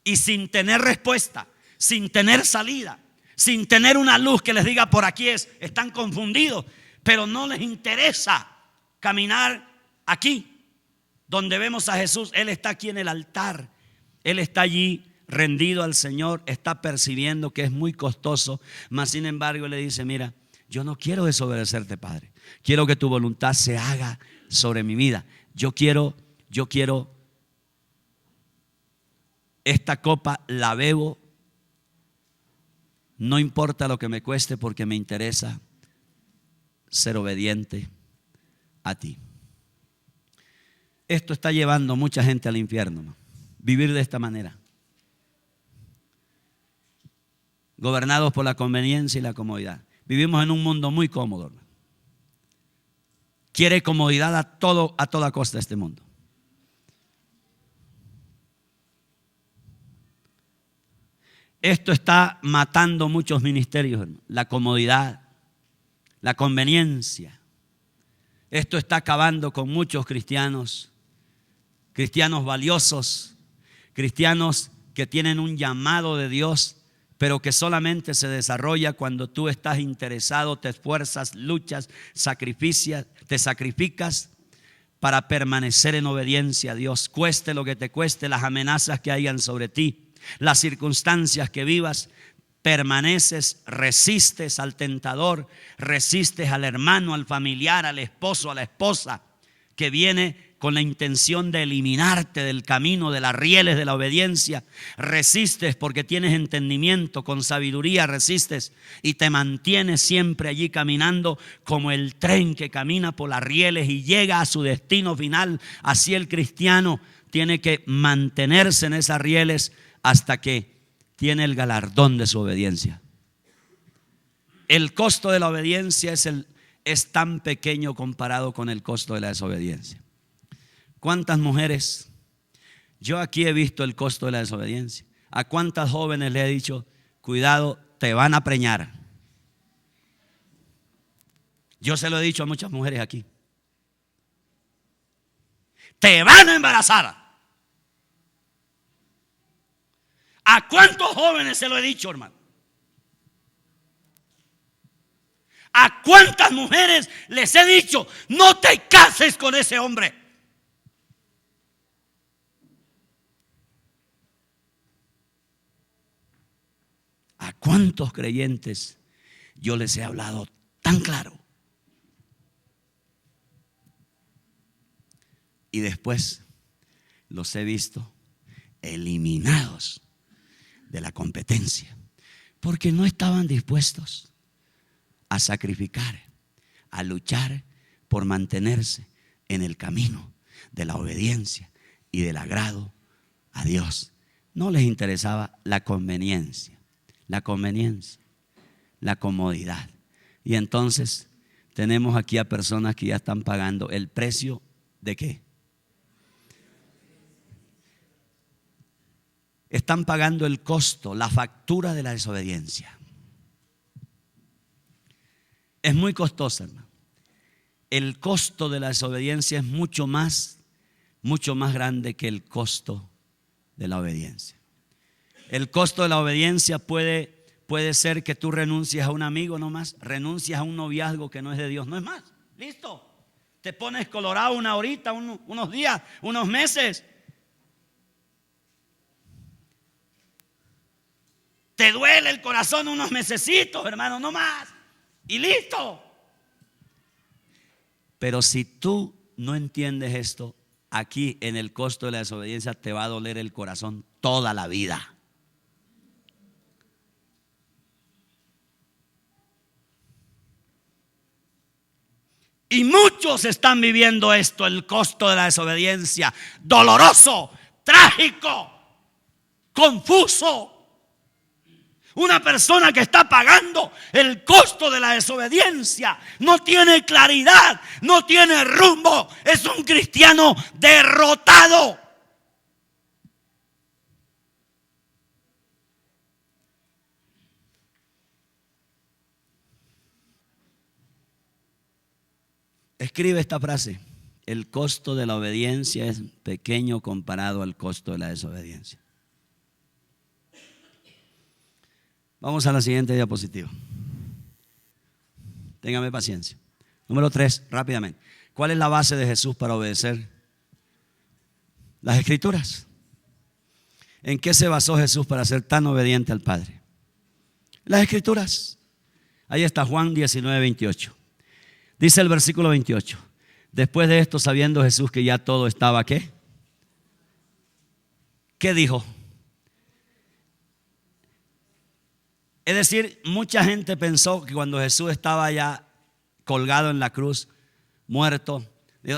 A: y sin tener respuesta, sin tener salida, sin tener una luz que les diga por aquí es? Están confundidos, pero no les interesa caminar aquí donde vemos a Jesús. Él está aquí en el altar, Él está allí rendido al Señor, está percibiendo que es muy costoso, mas sin embargo le dice: mira, yo no quiero desobedecerte, Padre. Quiero que tu voluntad se haga sobre mi vida. Yo quiero esta copa, la bebo, no importa lo que me cueste, porque me interesa ser obediente a ti. Esto está llevando mucha gente al infierno, ¿no? Vivir de esta manera, gobernados por la conveniencia y la comodidad. Vivimos en un mundo muy cómodo, hermano. Quiere comodidad a toda costa este mundo. Esto está matando muchos ministerios, hermano. La comodidad, la conveniencia. Esto está acabando con muchos cristianos valiosos, cristianos que tienen un llamado de Dios, pero que solamente se desarrolla cuando tú estás interesado, te esfuerzas, luchas, te sacrificas para permanecer en obediencia a Dios. Cueste lo que te cueste, las amenazas que hayan sobre ti, las circunstancias que vivas, permaneces, resistes al tentador, resistes al hermano, al familiar, al esposo, a la esposa que viene con la intención de eliminarte del camino, de las rieles de la obediencia. Resistes porque tienes entendimiento, con sabiduría resistes y te mantienes siempre allí caminando como el tren que camina por las rieles y llega a su destino final. Así el cristiano tiene que mantenerse en esas rieles hasta que tiene el galardón de su obediencia. El costo de la obediencia es tan pequeño comparado con el costo de la desobediencia. ¿Cuántas mujeres? Yo aquí he visto el costo de la desobediencia. ¿A cuántas jóvenes le he dicho: cuidado, te van a preñar? Yo se lo he dicho a muchas mujeres aquí: te van a embarazar. ¿A cuántos jóvenes se lo he dicho, hermano? ¿A cuántas mujeres les he dicho: no te cases con ese hombre? ¿A cuántos creyentes yo les he hablado tan claro? Y después los he visto eliminados de la competencia, porque no estaban dispuestos a sacrificar, a luchar por mantenerse en el camino de la obediencia, y del agrado a Dios. No les interesaba la conveniencia, la comodidad. Y entonces tenemos aquí a personas que ya están pagando el precio ¿de qué? Están pagando el costo, la factura de la desobediencia. Es muy costosa, hermano. El costo de la desobediencia es mucho más grande que el costo de la obediencia. El costo de la obediencia puede ser que tú renuncies a un amigo nomás, renuncias a un noviazgo que no es de Dios, no es más, listo. Te pones colorado una horita, unos días, unos meses. Te duele el corazón unos mesecitos, hermano, no más. Y listo. Pero si tú no entiendes esto, aquí en el costo de la desobediencia te va a doler el corazón toda la vida. Y muchos están viviendo esto, el costo de la desobediencia, doloroso, trágico, confuso. Una persona que está pagando el costo de la desobediencia no tiene claridad, no tiene rumbo, es un cristiano derrotado. Escribe esta frase: el costo de la obediencia es pequeño comparado al costo de la desobediencia. Vamos a la siguiente diapositiva. Téngame paciencia. Número 3, rápidamente. ¿Cuál es la base de Jesús para obedecer? Las Escrituras. ¿En qué se basó Jesús para ser tan obediente al Padre? Las Escrituras. Ahí está Juan 19:28. Dice el versículo 28. Después de esto, sabiendo Jesús que ya todo estaba, ¿qué? ¿Qué dijo? Es decir, mucha gente pensó que cuando Jesús estaba ya colgado en la cruz, muerto,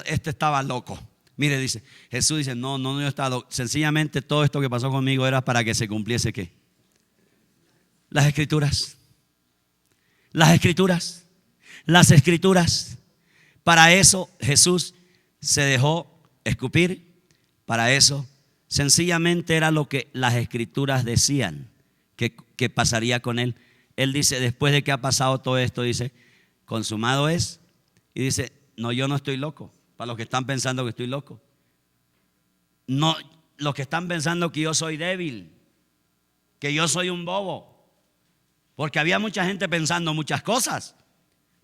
A: este estaba loco. Mire, dice, Jesús dice, no, yo estaba loco. Sencillamente todo esto que pasó conmigo era para que se cumpliese ¿qué? Las Escrituras. Las Escrituras. Las Escrituras. Para eso Jesús se dejó escupir. Para eso sencillamente era lo que las Escrituras decían que pasaría con él. Él dice, después de que ha pasado todo esto, dice, consumado es. Y dice, no, yo no estoy loco. Para los que están pensando que estoy loco. No, los que están pensando que yo soy débil, que yo soy un bobo. Porque había mucha gente pensando muchas cosas.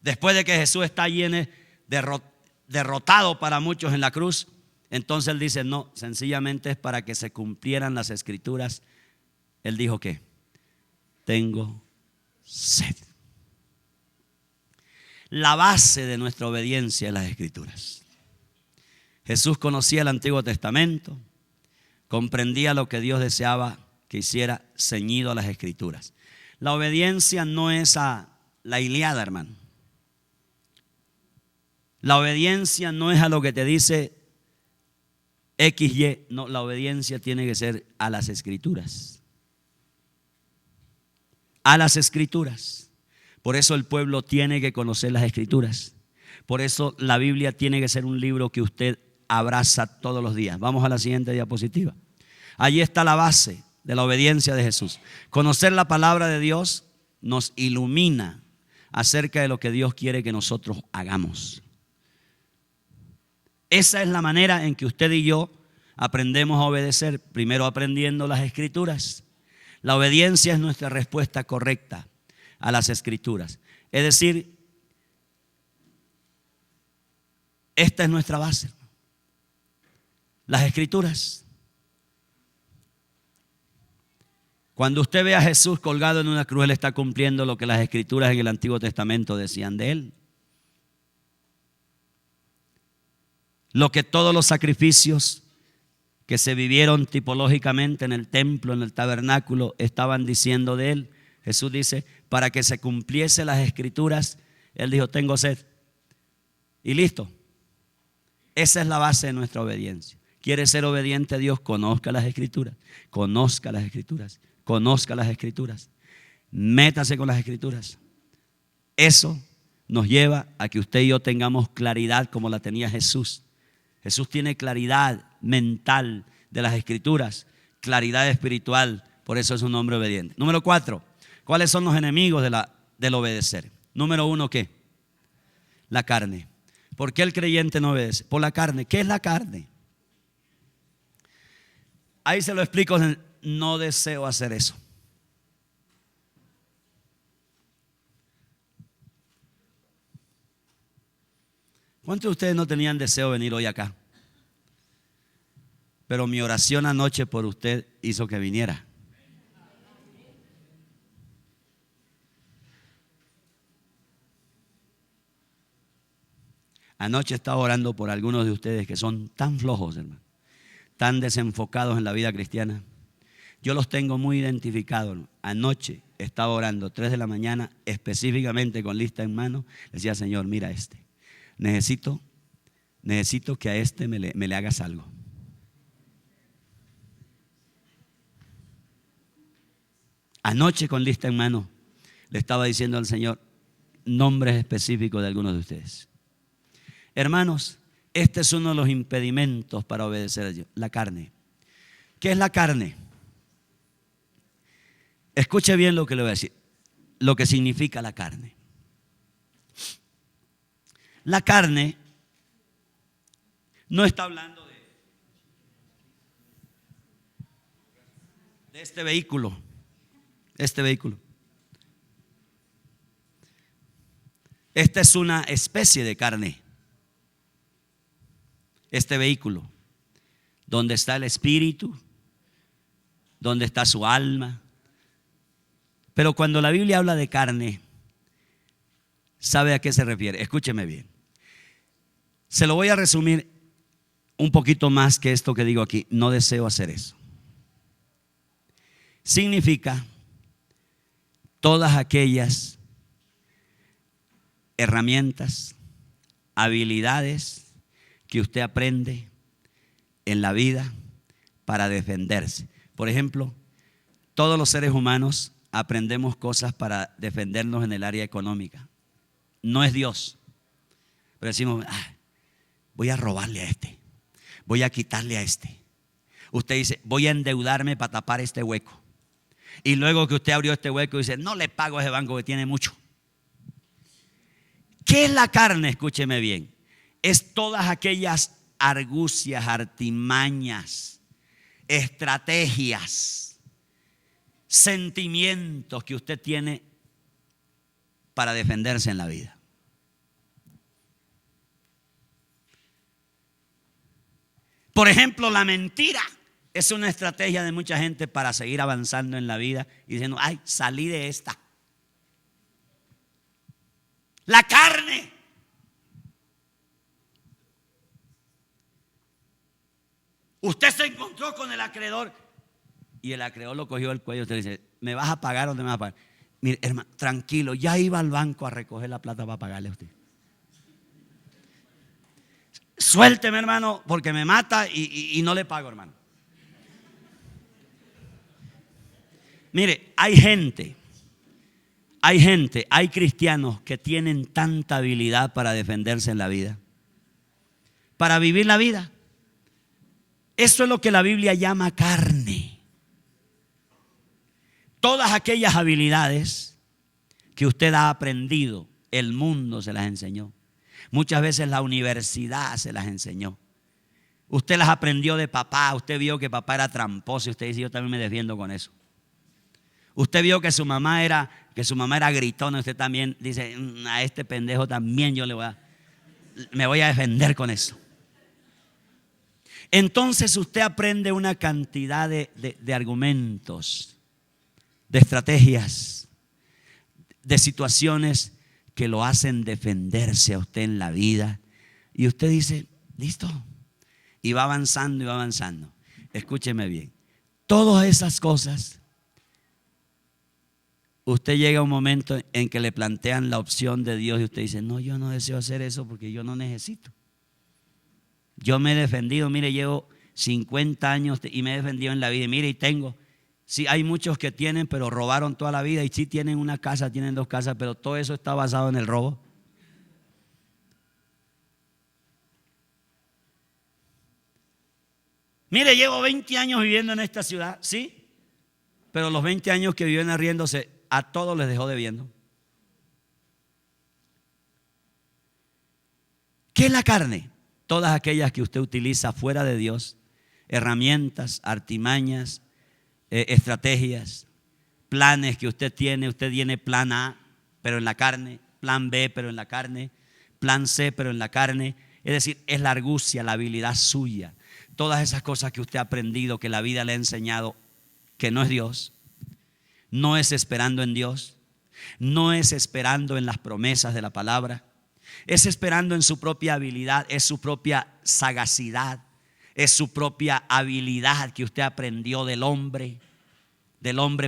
A: Después de que Jesús está allí derrotado para muchos en la cruz, entonces él dice, no, sencillamente es para que se cumplieran las Escrituras. Él dijo ¿qué? Tengo sed. La base de nuestra obediencia es las Escrituras. Jesús conocía el Antiguo Testamento, comprendía lo que Dios deseaba que hiciera ceñido a las Escrituras. La obediencia no es a la Ilíada, hermano. La obediencia no es a lo que te dice XY, no, la obediencia tiene que ser a las Escrituras. A las Escrituras. Por eso el pueblo tiene que conocer las Escrituras. Por eso la Biblia tiene que ser un libro que usted abraza todos los días. Vamos a la siguiente diapositiva. Allí está la base de la obediencia de Jesús. Conocer la palabra de Dios nos ilumina acerca de lo que Dios quiere que nosotros hagamos. Esa es la manera en que usted y yo aprendemos a obedecer. Primero aprendiendo las Escrituras. La obediencia es nuestra respuesta correcta a las Escrituras. Es decir, esta es nuestra base. Las Escrituras. Cuando usted ve a Jesús colgado en una cruz, Él está cumpliendo lo que las Escrituras en el Antiguo Testamento decían de Él. Lo que todos los sacrificios que se vivieron tipológicamente en el templo, en el tabernáculo, estaban diciendo de Él. Jesús dice, para que se cumpliese las Escrituras, Él dijo, tengo sed. Y listo. Esa es la base de nuestra obediencia. quiere ser obediente a Dios, conozca las Escrituras, conozca las Escrituras, conozca las Escrituras, métase con las Escrituras. Eso nos lleva a que usted y yo tengamos claridad como la tenía Jesús. Jesús tiene claridad mental de las Escrituras, claridad espiritual, por eso es un hombre obediente. Número 4, ¿cuáles son los enemigos del obedecer? Número 1, ¿qué? La carne. ¿Por qué el creyente no obedece? Por la carne. ¿Qué es la carne? Ahí se lo explico, no deseo hacer eso. ¿Cuántos de ustedes no tenían deseo de venir hoy acá? Pero mi oración anoche por usted hizo que viniera. Anoche estaba orando por algunos de ustedes que son tan flojos, hermano, tan desenfocados en la vida cristiana. Yo los tengo muy identificados, ¿no? Anoche estaba orando 3 de la mañana, específicamente con lista en mano. Decía, Señor, mira necesito que a este me le hagas algo. Anoche con lista en mano le estaba diciendo al Señor nombres específicos de algunos de ustedes. Hermanos, este es uno de los impedimentos para obedecer a Dios, la carne. ¿Qué es la carne? Escuche bien lo que le voy a decir, lo que significa la carne. La carne no está hablando de este vehículo. Esta es una especie de carne. Este vehículo, donde está el espíritu, donde está su alma. Pero cuando la Biblia habla de carne, ¿sabe a qué se refiere? Escúcheme bien. Se lo voy a resumir un poquito más que esto que digo aquí. No deseo hacer eso. Significa todas aquellas herramientas, habilidades que usted aprende en la vida para defenderse. Por ejemplo, todos los seres humanos aprendemos cosas para defendernos en el área económica. No es Dios. Pero decimos, voy a robarle a este, voy a quitarle a este. Usted dice, voy a endeudarme para tapar este hueco. Y luego que usted abrió este hueco dice, no le pago a ese banco que tiene mucho. ¿Qué es la carne? Escúcheme bien. Es todas aquellas argucias, artimañas, estrategias, sentimientos que usted tiene para defenderse en la vida. Por ejemplo, la mentira es una estrategia de mucha gente para seguir avanzando en la vida y diciendo, salí de esta. La carne. Usted se encontró con el acreedor y el acreedor lo cogió del cuello. Usted le dice, ¿me vas a pagar o no me vas a pagar? Mire, hermano, tranquilo, ya iba al banco a recoger la plata para pagarle a usted. Suélteme, hermano, porque me mata y no le pago, hermano. Mire, hay cristianos que tienen tanta habilidad para defenderse en la vida, para vivir la vida. Eso es lo que la Biblia llama carne. Todas aquellas habilidades que usted ha aprendido, el mundo se las enseñó. Muchas veces la universidad se las enseñó. Usted las aprendió de papá. Usted vio que papá era tramposo y usted dice, yo también me defiendo con eso. Usted vio que su mamá era gritona. Usted también dice, a este pendejo también me voy a defender con eso. Entonces usted aprende una cantidad de argumentos, de estrategias, de situaciones que lo hacen defenderse a usted en la vida. Y usted dice, listo. Y va avanzando y va avanzando. Escúcheme bien. Todas esas cosas, usted llega a un momento en que le plantean la opción de Dios y usted dice, no, yo no deseo hacer eso porque yo no necesito. Yo me he defendido, mire, llevo 50 años y me he defendido en la vida. Y mire, y tengo. Sí, hay muchos que tienen, pero robaron toda la vida. Y sí tienen una casa, tienen 2 casas, pero todo eso está basado en el robo. Mire, llevo 20 años viviendo en esta ciudad, sí, pero los 20 años que viven arriéndose, a todos les dejó debiendo. ¿Qué es la carne? Todas aquellas que usted utiliza fuera de Dios, herramientas, artimañas, estrategias, planes que usted tiene plan A, pero en la carne, plan B, pero en la carne, plan C, pero en la carne. Es decir, es la argucia, la habilidad suya. Todas esas cosas que usted ha aprendido, que la vida le ha enseñado, que no es Dios, no es esperando en Dios, no es esperando en las promesas de la palabra, es esperando en su propia habilidad, es su propia sagacidad, es su propia habilidad que usted aprendió del hombre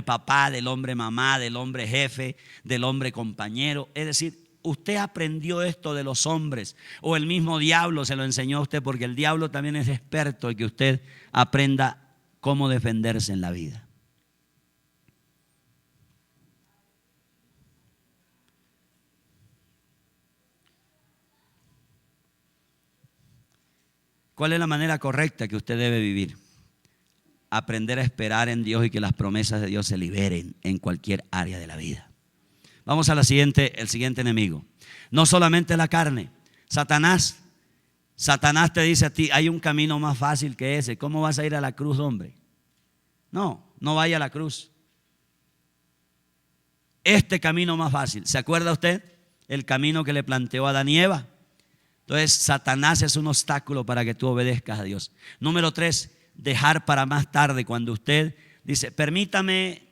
A: papá, del hombre mamá, del hombre jefe, del hombre compañero. Es decir, usted aprendió esto de los hombres, o el mismo diablo se lo enseñó a usted, porque el diablo también es experto en que usted aprenda cómo defenderse en la vida. ¿Cuál es la manera correcta que usted debe vivir? Aprender a esperar en Dios y que las promesas de Dios se liberen en cualquier área de la vida. Vamos a el siguiente enemigo. No solamente la carne. Satanás te dice a ti, hay un camino más fácil que ese. ¿Cómo vas a ir a la cruz, hombre? No vaya a la cruz. Este camino más fácil. ¿Se acuerda usted? El camino que le planteó a Adán y Eva. Entonces, Satanás es un obstáculo para que tú obedezcas a Dios. Número 3, dejar para más tarde. Cuando usted dice, permítame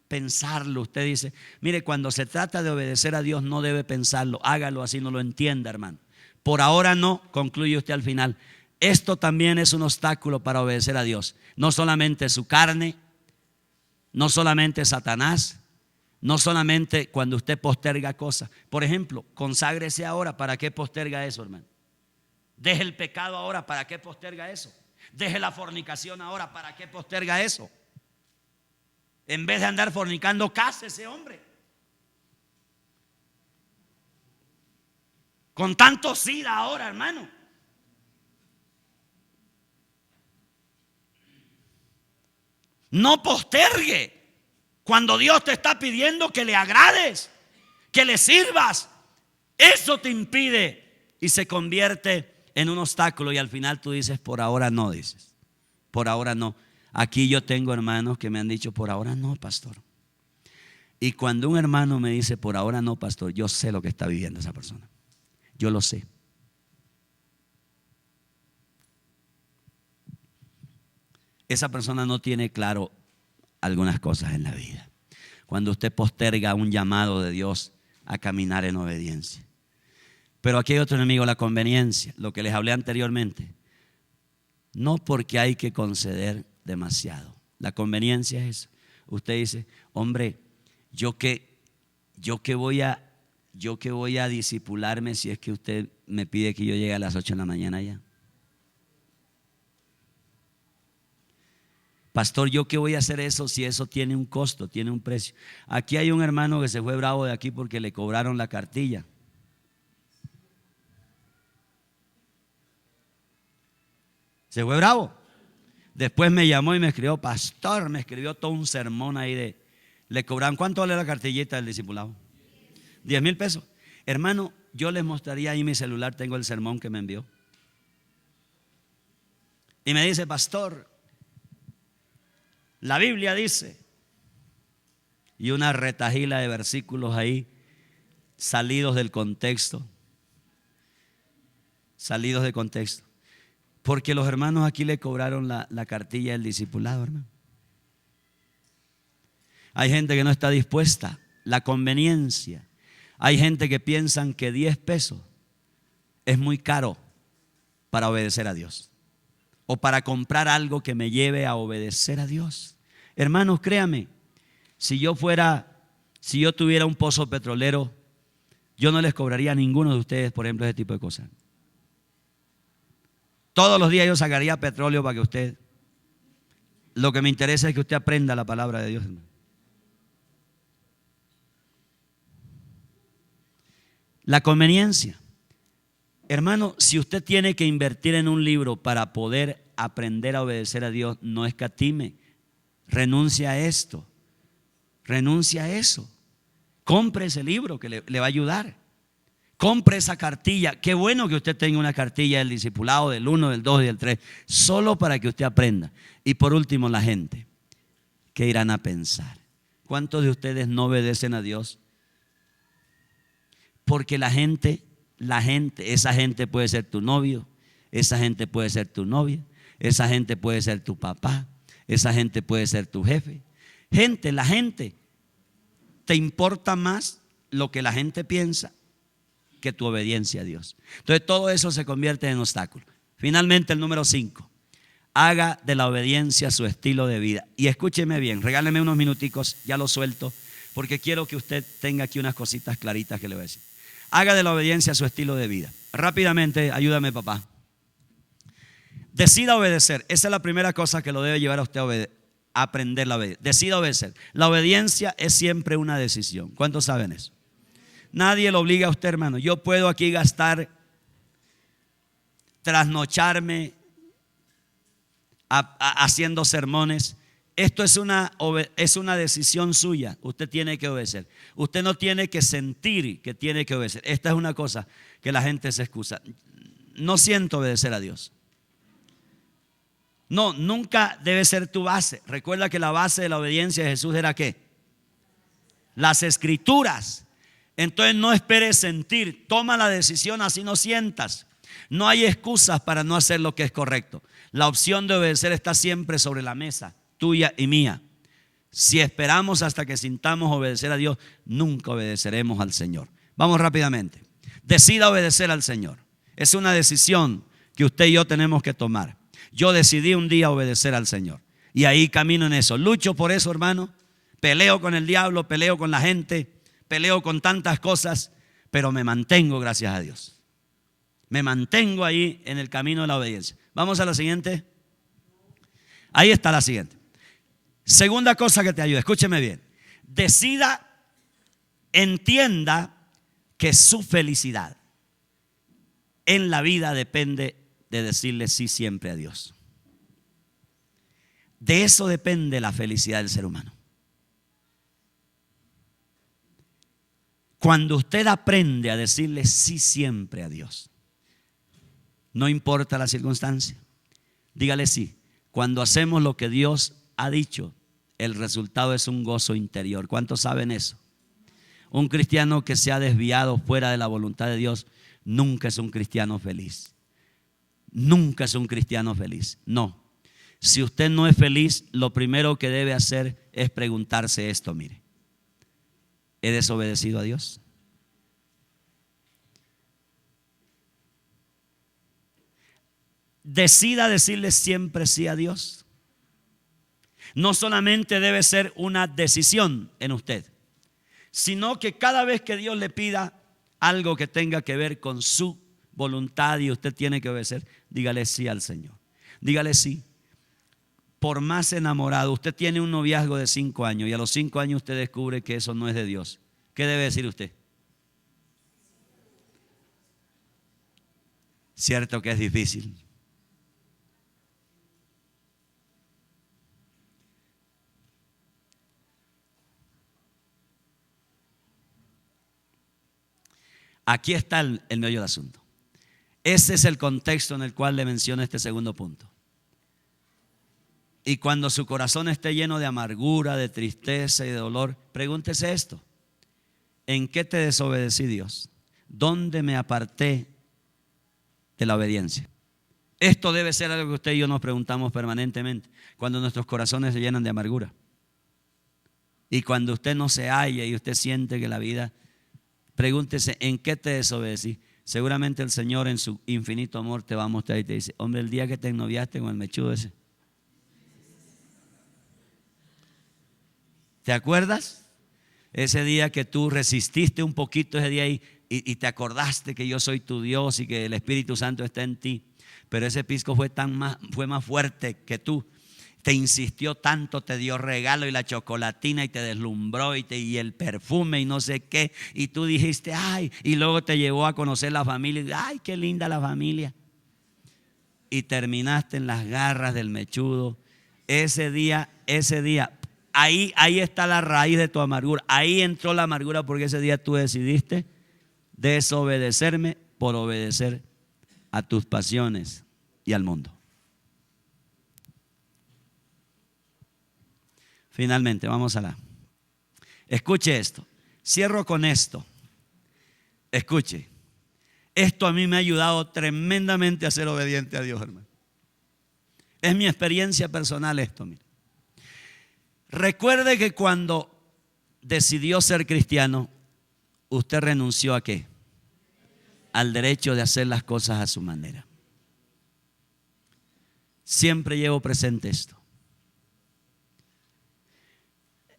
A: pensarlo, usted dice, mire, cuando se trata de obedecer a Dios no debe pensarlo, hágalo así, no lo entienda, hermano. Por ahora no, concluye usted al final. Esto también es un obstáculo para obedecer a Dios. No solamente su carne, no solamente Satanás, no solamente cuando usted posterga cosas. Por ejemplo, conságrese ahora. ¿Para qué posterga eso, hermano? Deje el pecado ahora. ¿Para qué posterga eso? Deje la fornicación ahora. ¿Para qué posterga eso? En vez de andar fornicando, cásese, hombre. Con tanto sida ahora, hermano. No postergue cuando Dios te está pidiendo que le agrades, que le sirvas. Eso te impide y se convierte en un obstáculo, y al final tú dices, por ahora no, dices. Por ahora no. Aquí yo tengo hermanos que me han dicho, por ahora no, pastor. Y cuando un hermano me dice, por ahora no, pastor, yo sé lo que está viviendo esa persona. Yo lo sé. Esa persona no tiene claro algunas cosas en la vida. Cuando usted posterga un llamado de Dios a caminar en obediencia. Pero aquí hay otro enemigo, la conveniencia, lo que les hablé anteriormente. No porque hay que conceder demasiado. La conveniencia es eso. Usted dice, hombre, yo que voy a disipularme si es que usted me pide que yo llegue a las 8 de la mañana ya. Pastor, ¿yo qué voy a hacer eso si eso tiene un costo, tiene un precio? Aquí hay un hermano que se fue bravo de aquí porque le cobraron la cartilla. Se fue bravo. Después me llamó y me escribió, pastor, me escribió todo un sermón ahí le cobraron. ¿Cuánto vale la cartillita del discipulado? 10,000 pesos. Hermano, yo les mostraría ahí mi celular, tengo el sermón que me envió. Y me dice, pastor, la Biblia dice, y una retajila de versículos ahí, salidos del contexto. Salidos de contexto. Porque los hermanos aquí le cobraron la cartilla del discipulado, hermano. Hay gente que no está dispuesta, la conveniencia. Hay gente que piensan que 10 pesos es muy caro para obedecer a Dios. O para comprar algo que me lleve a obedecer a Dios. Hermanos, créame, si yo tuviera un pozo petrolero, yo no les cobraría a ninguno de ustedes, por ejemplo, ese tipo de cosas. Todos los días yo sacaría petróleo para que usted. Lo que me interesa es que usted aprenda la palabra de Dios, hermano. La conveniencia. Hermano, si usted tiene que invertir en un libro para poder aprender a obedecer a Dios, no escatime. Renuncia a esto. Renuncia a eso. Compre ese libro que le va a ayudar. Compre esa cartilla. Qué bueno que usted tenga una cartilla del discipulado, del 1, del 2 y del 3, solo para que usted aprenda. Y por último, la gente. ¿Qué irán a pensar? ¿Cuántos de ustedes no obedecen a Dios? Porque esa gente puede ser tu novio, esa gente puede ser tu novia, esa gente puede ser tu papá, esa gente puede ser tu jefe. La gente, te importa más lo que la gente piensa que tu obediencia a Dios. Entonces todo eso se convierte en obstáculo. Finalmente el número 5, haga de la obediencia su estilo de vida. Y escúcheme bien, regáleme unos minuticos, ya lo suelto, porque quiero que usted tenga aquí unas cositas claritas que le voy a decir. Haga de la obediencia su estilo de vida. Rápidamente, ayúdame, papá. Decida obedecer. Esa es la primera cosa que lo debe llevar a usted a aprender la obediencia. Decida obedecer. La obediencia es siempre una decisión. ¿Cuántos saben eso? Nadie lo obliga a usted, hermano. Yo puedo aquí trasnocharme haciendo sermones. Esto es una decisión suya. Usted tiene que obedecer. Usted no tiene que sentir que tiene que obedecer. Esta es una cosa que la gente se excusa. No siento obedecer a Dios. No, nunca debe ser tu base. Recuerda que la base de la obediencia de Jesús era ¿qué? Las Escrituras. Entonces no esperes sentir. Toma la decisión así no sientas. No hay excusas para no hacer lo que es correcto. La opción de obedecer está siempre sobre la mesa, tuya y mía. Si esperamos hasta que sintamos obedecer a Dios, nunca obedeceremos al Señor. Vamos rápidamente. Decida obedecer al Señor. Es una decisión que usted y yo tenemos que tomar. Yo decidí un día obedecer al Señor y ahí camino en eso. Lucho por eso, hermano. Peleo con el diablo, peleo con la gente, peleo con tantas cosas, pero me mantengo, gracias a Dios. Me mantengo ahí en el camino de la obediencia. Vamos a la siguiente. Ahí está la siguiente. Segunda cosa que te ayuda, escúcheme bien. Entienda que su felicidad en la vida depende de decirle sí siempre a Dios. De eso depende la felicidad del ser humano. Cuando usted aprende a decirle sí siempre a Dios, no importa la circunstancia, dígale sí. Cuando hacemos lo que Dios ha dicho, el resultado es un gozo interior. ¿Cuántos saben eso? Un cristiano que se ha desviado fuera de la voluntad de Dios nunca es un cristiano feliz. Nunca es un cristiano feliz. No. Si usted no es feliz, lo primero que debe hacer es preguntarse esto, mire. ¿He desobedecido a Dios? Decida decirle siempre sí a Dios. No solamente debe ser una decisión en usted, sino que cada vez que Dios le pida algo que tenga que ver con su voluntad y usted tiene que obedecer, dígale sí al Señor. Dígale sí. Por más enamorado, usted tiene un noviazgo de 5 años y a los 5 años usted descubre que eso no es de Dios. ¿Qué debe decir usted? Cierto que es difícil. Aquí está el meollo del asunto. Ese es el contexto en el cual le menciono este segundo punto. Y cuando su corazón esté lleno de amargura, de tristeza y de dolor, pregúntese esto: ¿en qué te desobedecí, Dios? ¿Dónde me aparté de la obediencia? Esto debe ser algo que usted y yo nos preguntamos permanentemente cuando nuestros corazones se llenan de amargura. Y cuando usted no se halla y usted siente que la vida, pregúntese: ¿en qué te desobedecí? Seguramente el Señor en su infinito amor te va a mostrar y te dice: hombre, el día que te ennoviaste con el mechudo ese, ¿te acuerdas? Ese día que tú resististe un poquito ese día y te acordaste que yo soy tu Dios y que el Espíritu Santo está en ti. pero ese pisco fue más fuerte que tú. Te insistió tanto, te dio regalo y la chocolatina y te deslumbró y el perfume y no sé qué. Y tú dijiste, ay, y luego te llevó a conocer la familia. Y, ay, qué linda la familia. Y terminaste en las garras del mechudo. Ese día, ahí está la raíz de tu amargura. Ahí entró la amargura porque ese día tú decidiste desobedecerme por obedecer a tus pasiones y al mundo. Finalmente, vamos a la. Escuche esto. Cierro con esto. Escuche. Esto a mí me ha ayudado tremendamente a ser obediente a Dios, hermano. Es mi experiencia personal esto, mire. Recuerde que cuando decidió ser cristiano, usted renunció ¿a qué? Al derecho de hacer las cosas a su manera. Siempre llevo presente esto.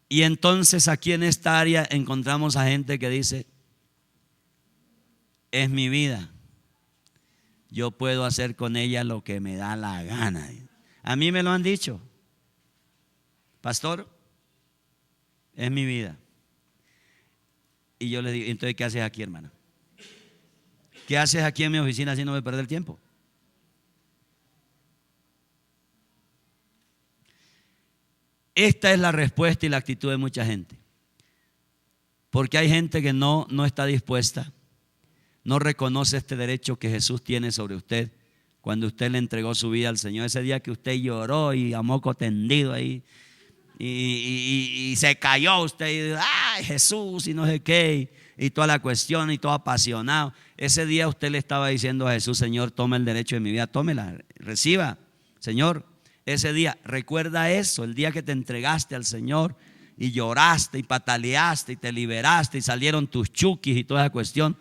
A: Y entonces aquí en esta área encontramos a gente que dice, es mi vida, yo puedo hacer con ella lo que me da la gana. A mí me lo han dicho, pastor, es mi vida. Y yo le digo, entonces ¿qué haces aquí, hermano? ¿Qué haces aquí en mi oficina haciéndome perder el tiempo? Esta es la respuesta y la actitud de mucha gente. Porque hay gente que no está dispuesta, no reconoce este derecho que Jesús tiene sobre usted cuando usted le entregó su vida al Señor. Ese día que usted lloró y a moco tendido ahí y se cayó usted y dijo, ay, Jesús y no sé qué, y toda la cuestión y todo apasionado. Ese día usted le estaba diciendo a Jesús, Señor, toma el derecho de mi vida, tómela, reciba, Señor. Ese día, recuerda eso, el día que te entregaste al Señor y lloraste y pataleaste y te liberaste y salieron tus chukis y toda esa cuestión.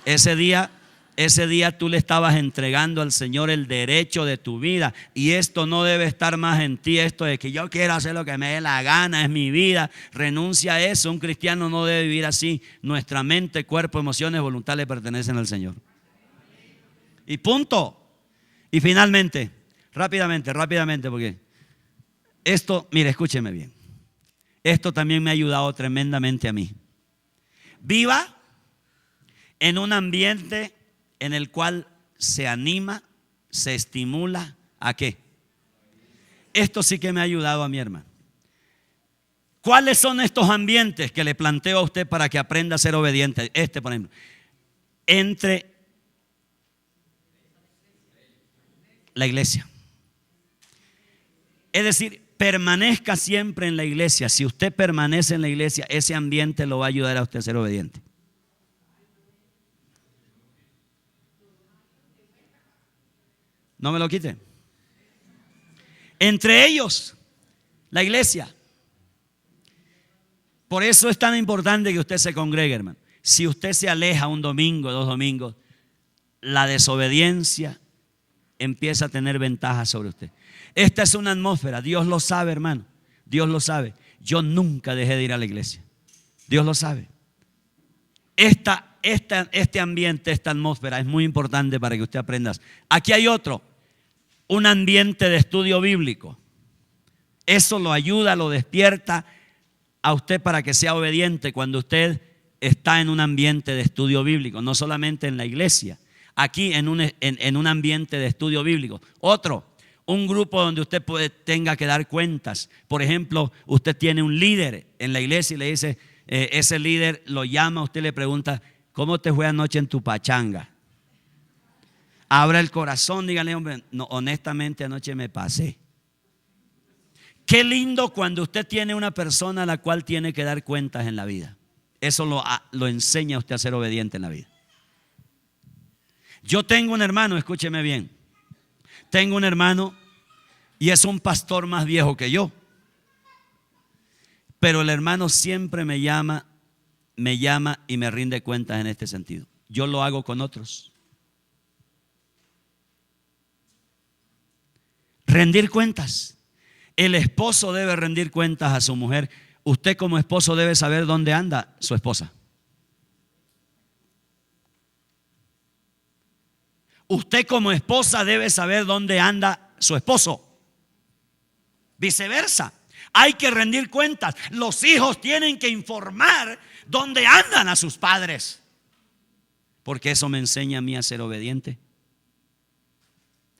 A: Ese día tú le estabas entregando al Señor el derecho de tu vida. Y esto no debe estar más en ti, esto de que yo quiero hacer lo que me dé la gana, es mi vida. Renuncia a eso, un cristiano no debe vivir así. Nuestra mente, cuerpo, emociones, voluntad le pertenecen al Señor. Y punto. Y finalmente, rápidamente, porque esto, mire, escúcheme bien. Esto también me ha ayudado tremendamente a mí. Viva en un ambiente en el cual se anima, se estimula, ¿a qué? Esto sí que me ha ayudado a mi hermano. ¿Cuáles son estos ambientes que le planteo a usted para que aprenda a ser obediente? Por ejemplo, entre la iglesia. Es decir, permanezca siempre en la iglesia. Si usted permanece en la iglesia, ese ambiente lo va a ayudar a usted a ser obediente. No me lo quite. Entre ellos, la iglesia. Por eso es tan importante que usted se congregue, hermano. Si usted se aleja un domingo, 2 domingos, la desobediencia empieza a tener ventaja sobre usted. Esta es una atmósfera, Dios lo sabe, hermano. Dios lo sabe. Yo nunca dejé de ir a la iglesia. Dios lo sabe. Este ambiente, esta atmósfera es muy importante para que usted aprenda. Aquí hay otro, un ambiente de estudio bíblico. Eso lo ayuda, lo despierta a usted para que sea obediente cuando usted está en un ambiente de estudio bíblico, no solamente en la iglesia, aquí en un ambiente de estudio bíblico. Otro, un grupo donde usted tenga que dar cuentas. Por ejemplo, usted tiene un líder en la iglesia y le dice, ese líder lo llama, usted le pregunta, ¿cómo te fue anoche en tu pachanga? Abra el corazón, dígale, hombre, no, honestamente anoche me pasé. Qué lindo cuando usted tiene una persona a la cual tiene que dar cuentas en la vida. Eso lo enseña a usted a ser obediente en la vida. Yo tengo un hermano, escúcheme bien. Tengo un hermano y es un pastor más viejo que yo. Pero el hermano siempre me llama y me rinde cuentas en este sentido. Yo lo hago con otros. Rendir cuentas. El esposo debe rendir cuentas a su mujer. Usted como esposo debe saber dónde anda su esposa. Usted como esposa debe saber dónde anda su esposo. Viceversa. Hay que rendir cuentas. Los hijos tienen que informar dónde andan a sus padres. Porque eso me enseña a mí a ser obediente.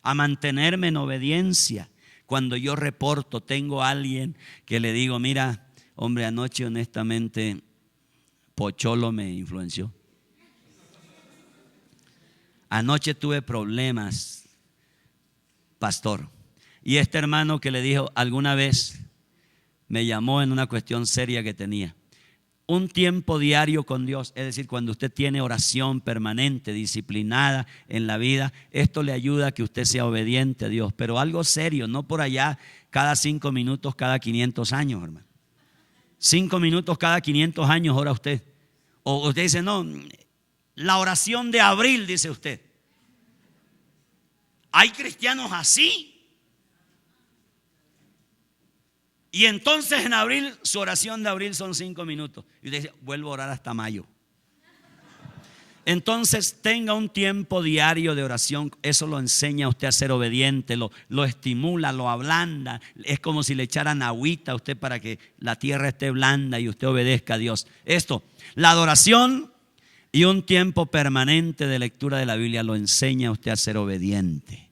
A: A mantenerme en obediencia. Cuando yo reporto, tengo a alguien que le digo, mira, hombre, anoche honestamente Pocholo me influenció. Anoche tuve problemas, pastor. Y este hermano que le dijo alguna vez, me llamó en una cuestión seria que tenía. Un tiempo diario con Dios, es decir, cuando usted tiene oración permanente, disciplinada en la vida, esto le ayuda a que usted sea obediente a Dios. Pero algo serio, no por allá cada 5 minutos, cada 500 años, hermano. 5 minutos cada 500 años ora usted. O usted dice, no, la oración de abril, dice usted. Hay cristianos así. Y entonces en abril, su oración de abril son 5 minutos. Y usted dice, vuelvo a orar hasta mayo. Entonces tenga un tiempo diario de oración. Eso lo enseña a usted a ser obediente, lo estimula, lo ablanda. Es como si le echaran agüita a usted para que la tierra esté blanda y usted obedezca a Dios. Esto, la adoración y un tiempo permanente de lectura de la Biblia lo enseña a usted a ser obediente.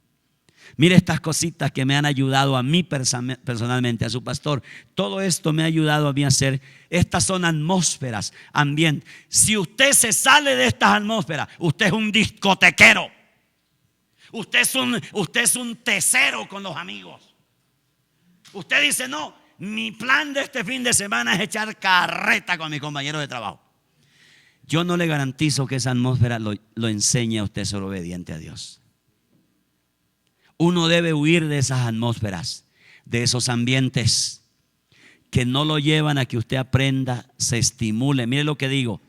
A: Mire estas cositas que me han ayudado a mí personalmente, a su pastor. Todo esto me ha ayudado a mí a hacer. Estas son atmósferas, ambiente. Si usted se sale de estas atmósferas, usted es un discotequero. Usted es un tecero con los amigos. Usted dice, no, mi plan de este fin de semana es echar carreta con mis compañeros de trabajo. Yo no le garantizo que esa atmósfera lo enseñe a usted a ser obediente a Dios. Uno debe huir de esas atmósferas, de esos ambientes que no lo llevan a que usted aprenda, se estimule. Mire lo que digo,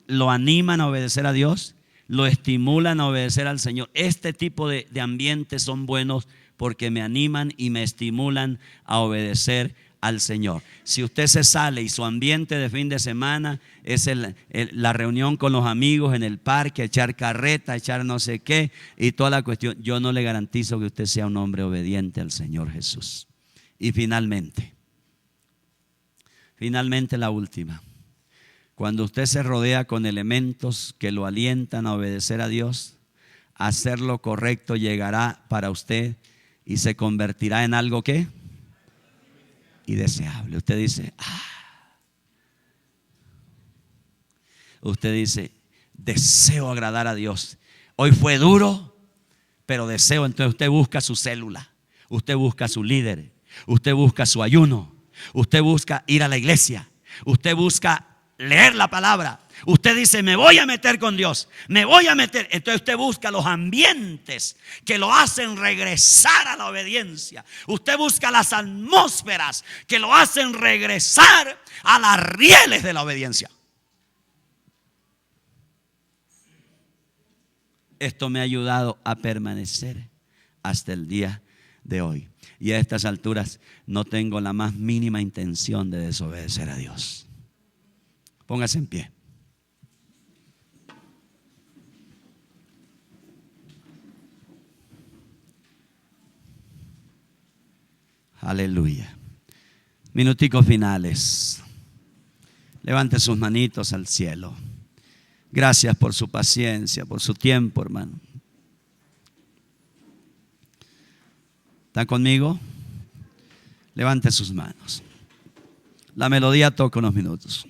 A: lo animan a obedecer a Dios, lo estimulan a obedecer al Señor. Este tipo de ambientes son buenos porque me animan y me estimulan a obedecer al Señor. Si usted se sale y su ambiente de fin de semana es la reunión con los amigos en el parque, echar carreta, echar no sé qué y toda la cuestión, yo no le garantizo que usted sea un hombre obediente al Señor Jesús. Y finalmente la última, cuando usted se rodea con elementos que lo alientan a obedecer a Dios, hacer lo correcto llegará para usted y se convertirá en algo ¿qué? Y deseable. Usted dice, usted dice, deseo agradar a Dios. Hoy fue duro, pero deseo. Entonces usted busca su célula, usted busca su líder, usted busca su ayuno, usted busca ir a la iglesia, usted busca leer la palabra. Usted dice, me voy a meter con Dios, me voy a meter. Entonces usted busca los ambientes que lo hacen regresar a la obediencia. Usted busca las atmósferas que lo hacen regresar a las rieles de la obediencia. Esto me ha ayudado a permanecer hasta el día de hoy. Y a estas alturas no tengo la más mínima intención de desobedecer a Dios. Póngase en pie. Aleluya. Minuticos finales. Levante sus manitos al cielo. Gracias por su paciencia, por su tiempo, hermano. ¿Están conmigo? Levante sus manos. La melodía toca unos minutos.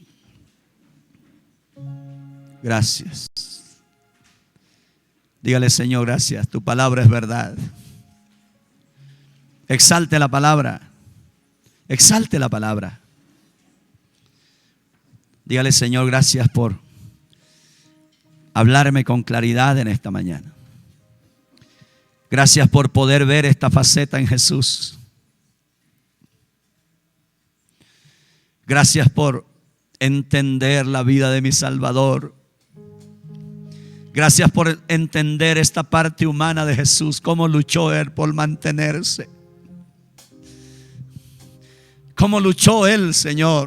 A: Gracias. Dígale, Señor, gracias. Tu palabra es verdad. Exalte la palabra. Exalte la palabra. Dígale, Señor, gracias por hablarme con claridad en esta mañana. Gracias por poder ver esta faceta en Jesús. Gracias por entender la vida de mi Salvador. Gracias por entender esta parte humana de Jesús, cómo luchó Él por mantenerse. Cómo luchó Él, Señor,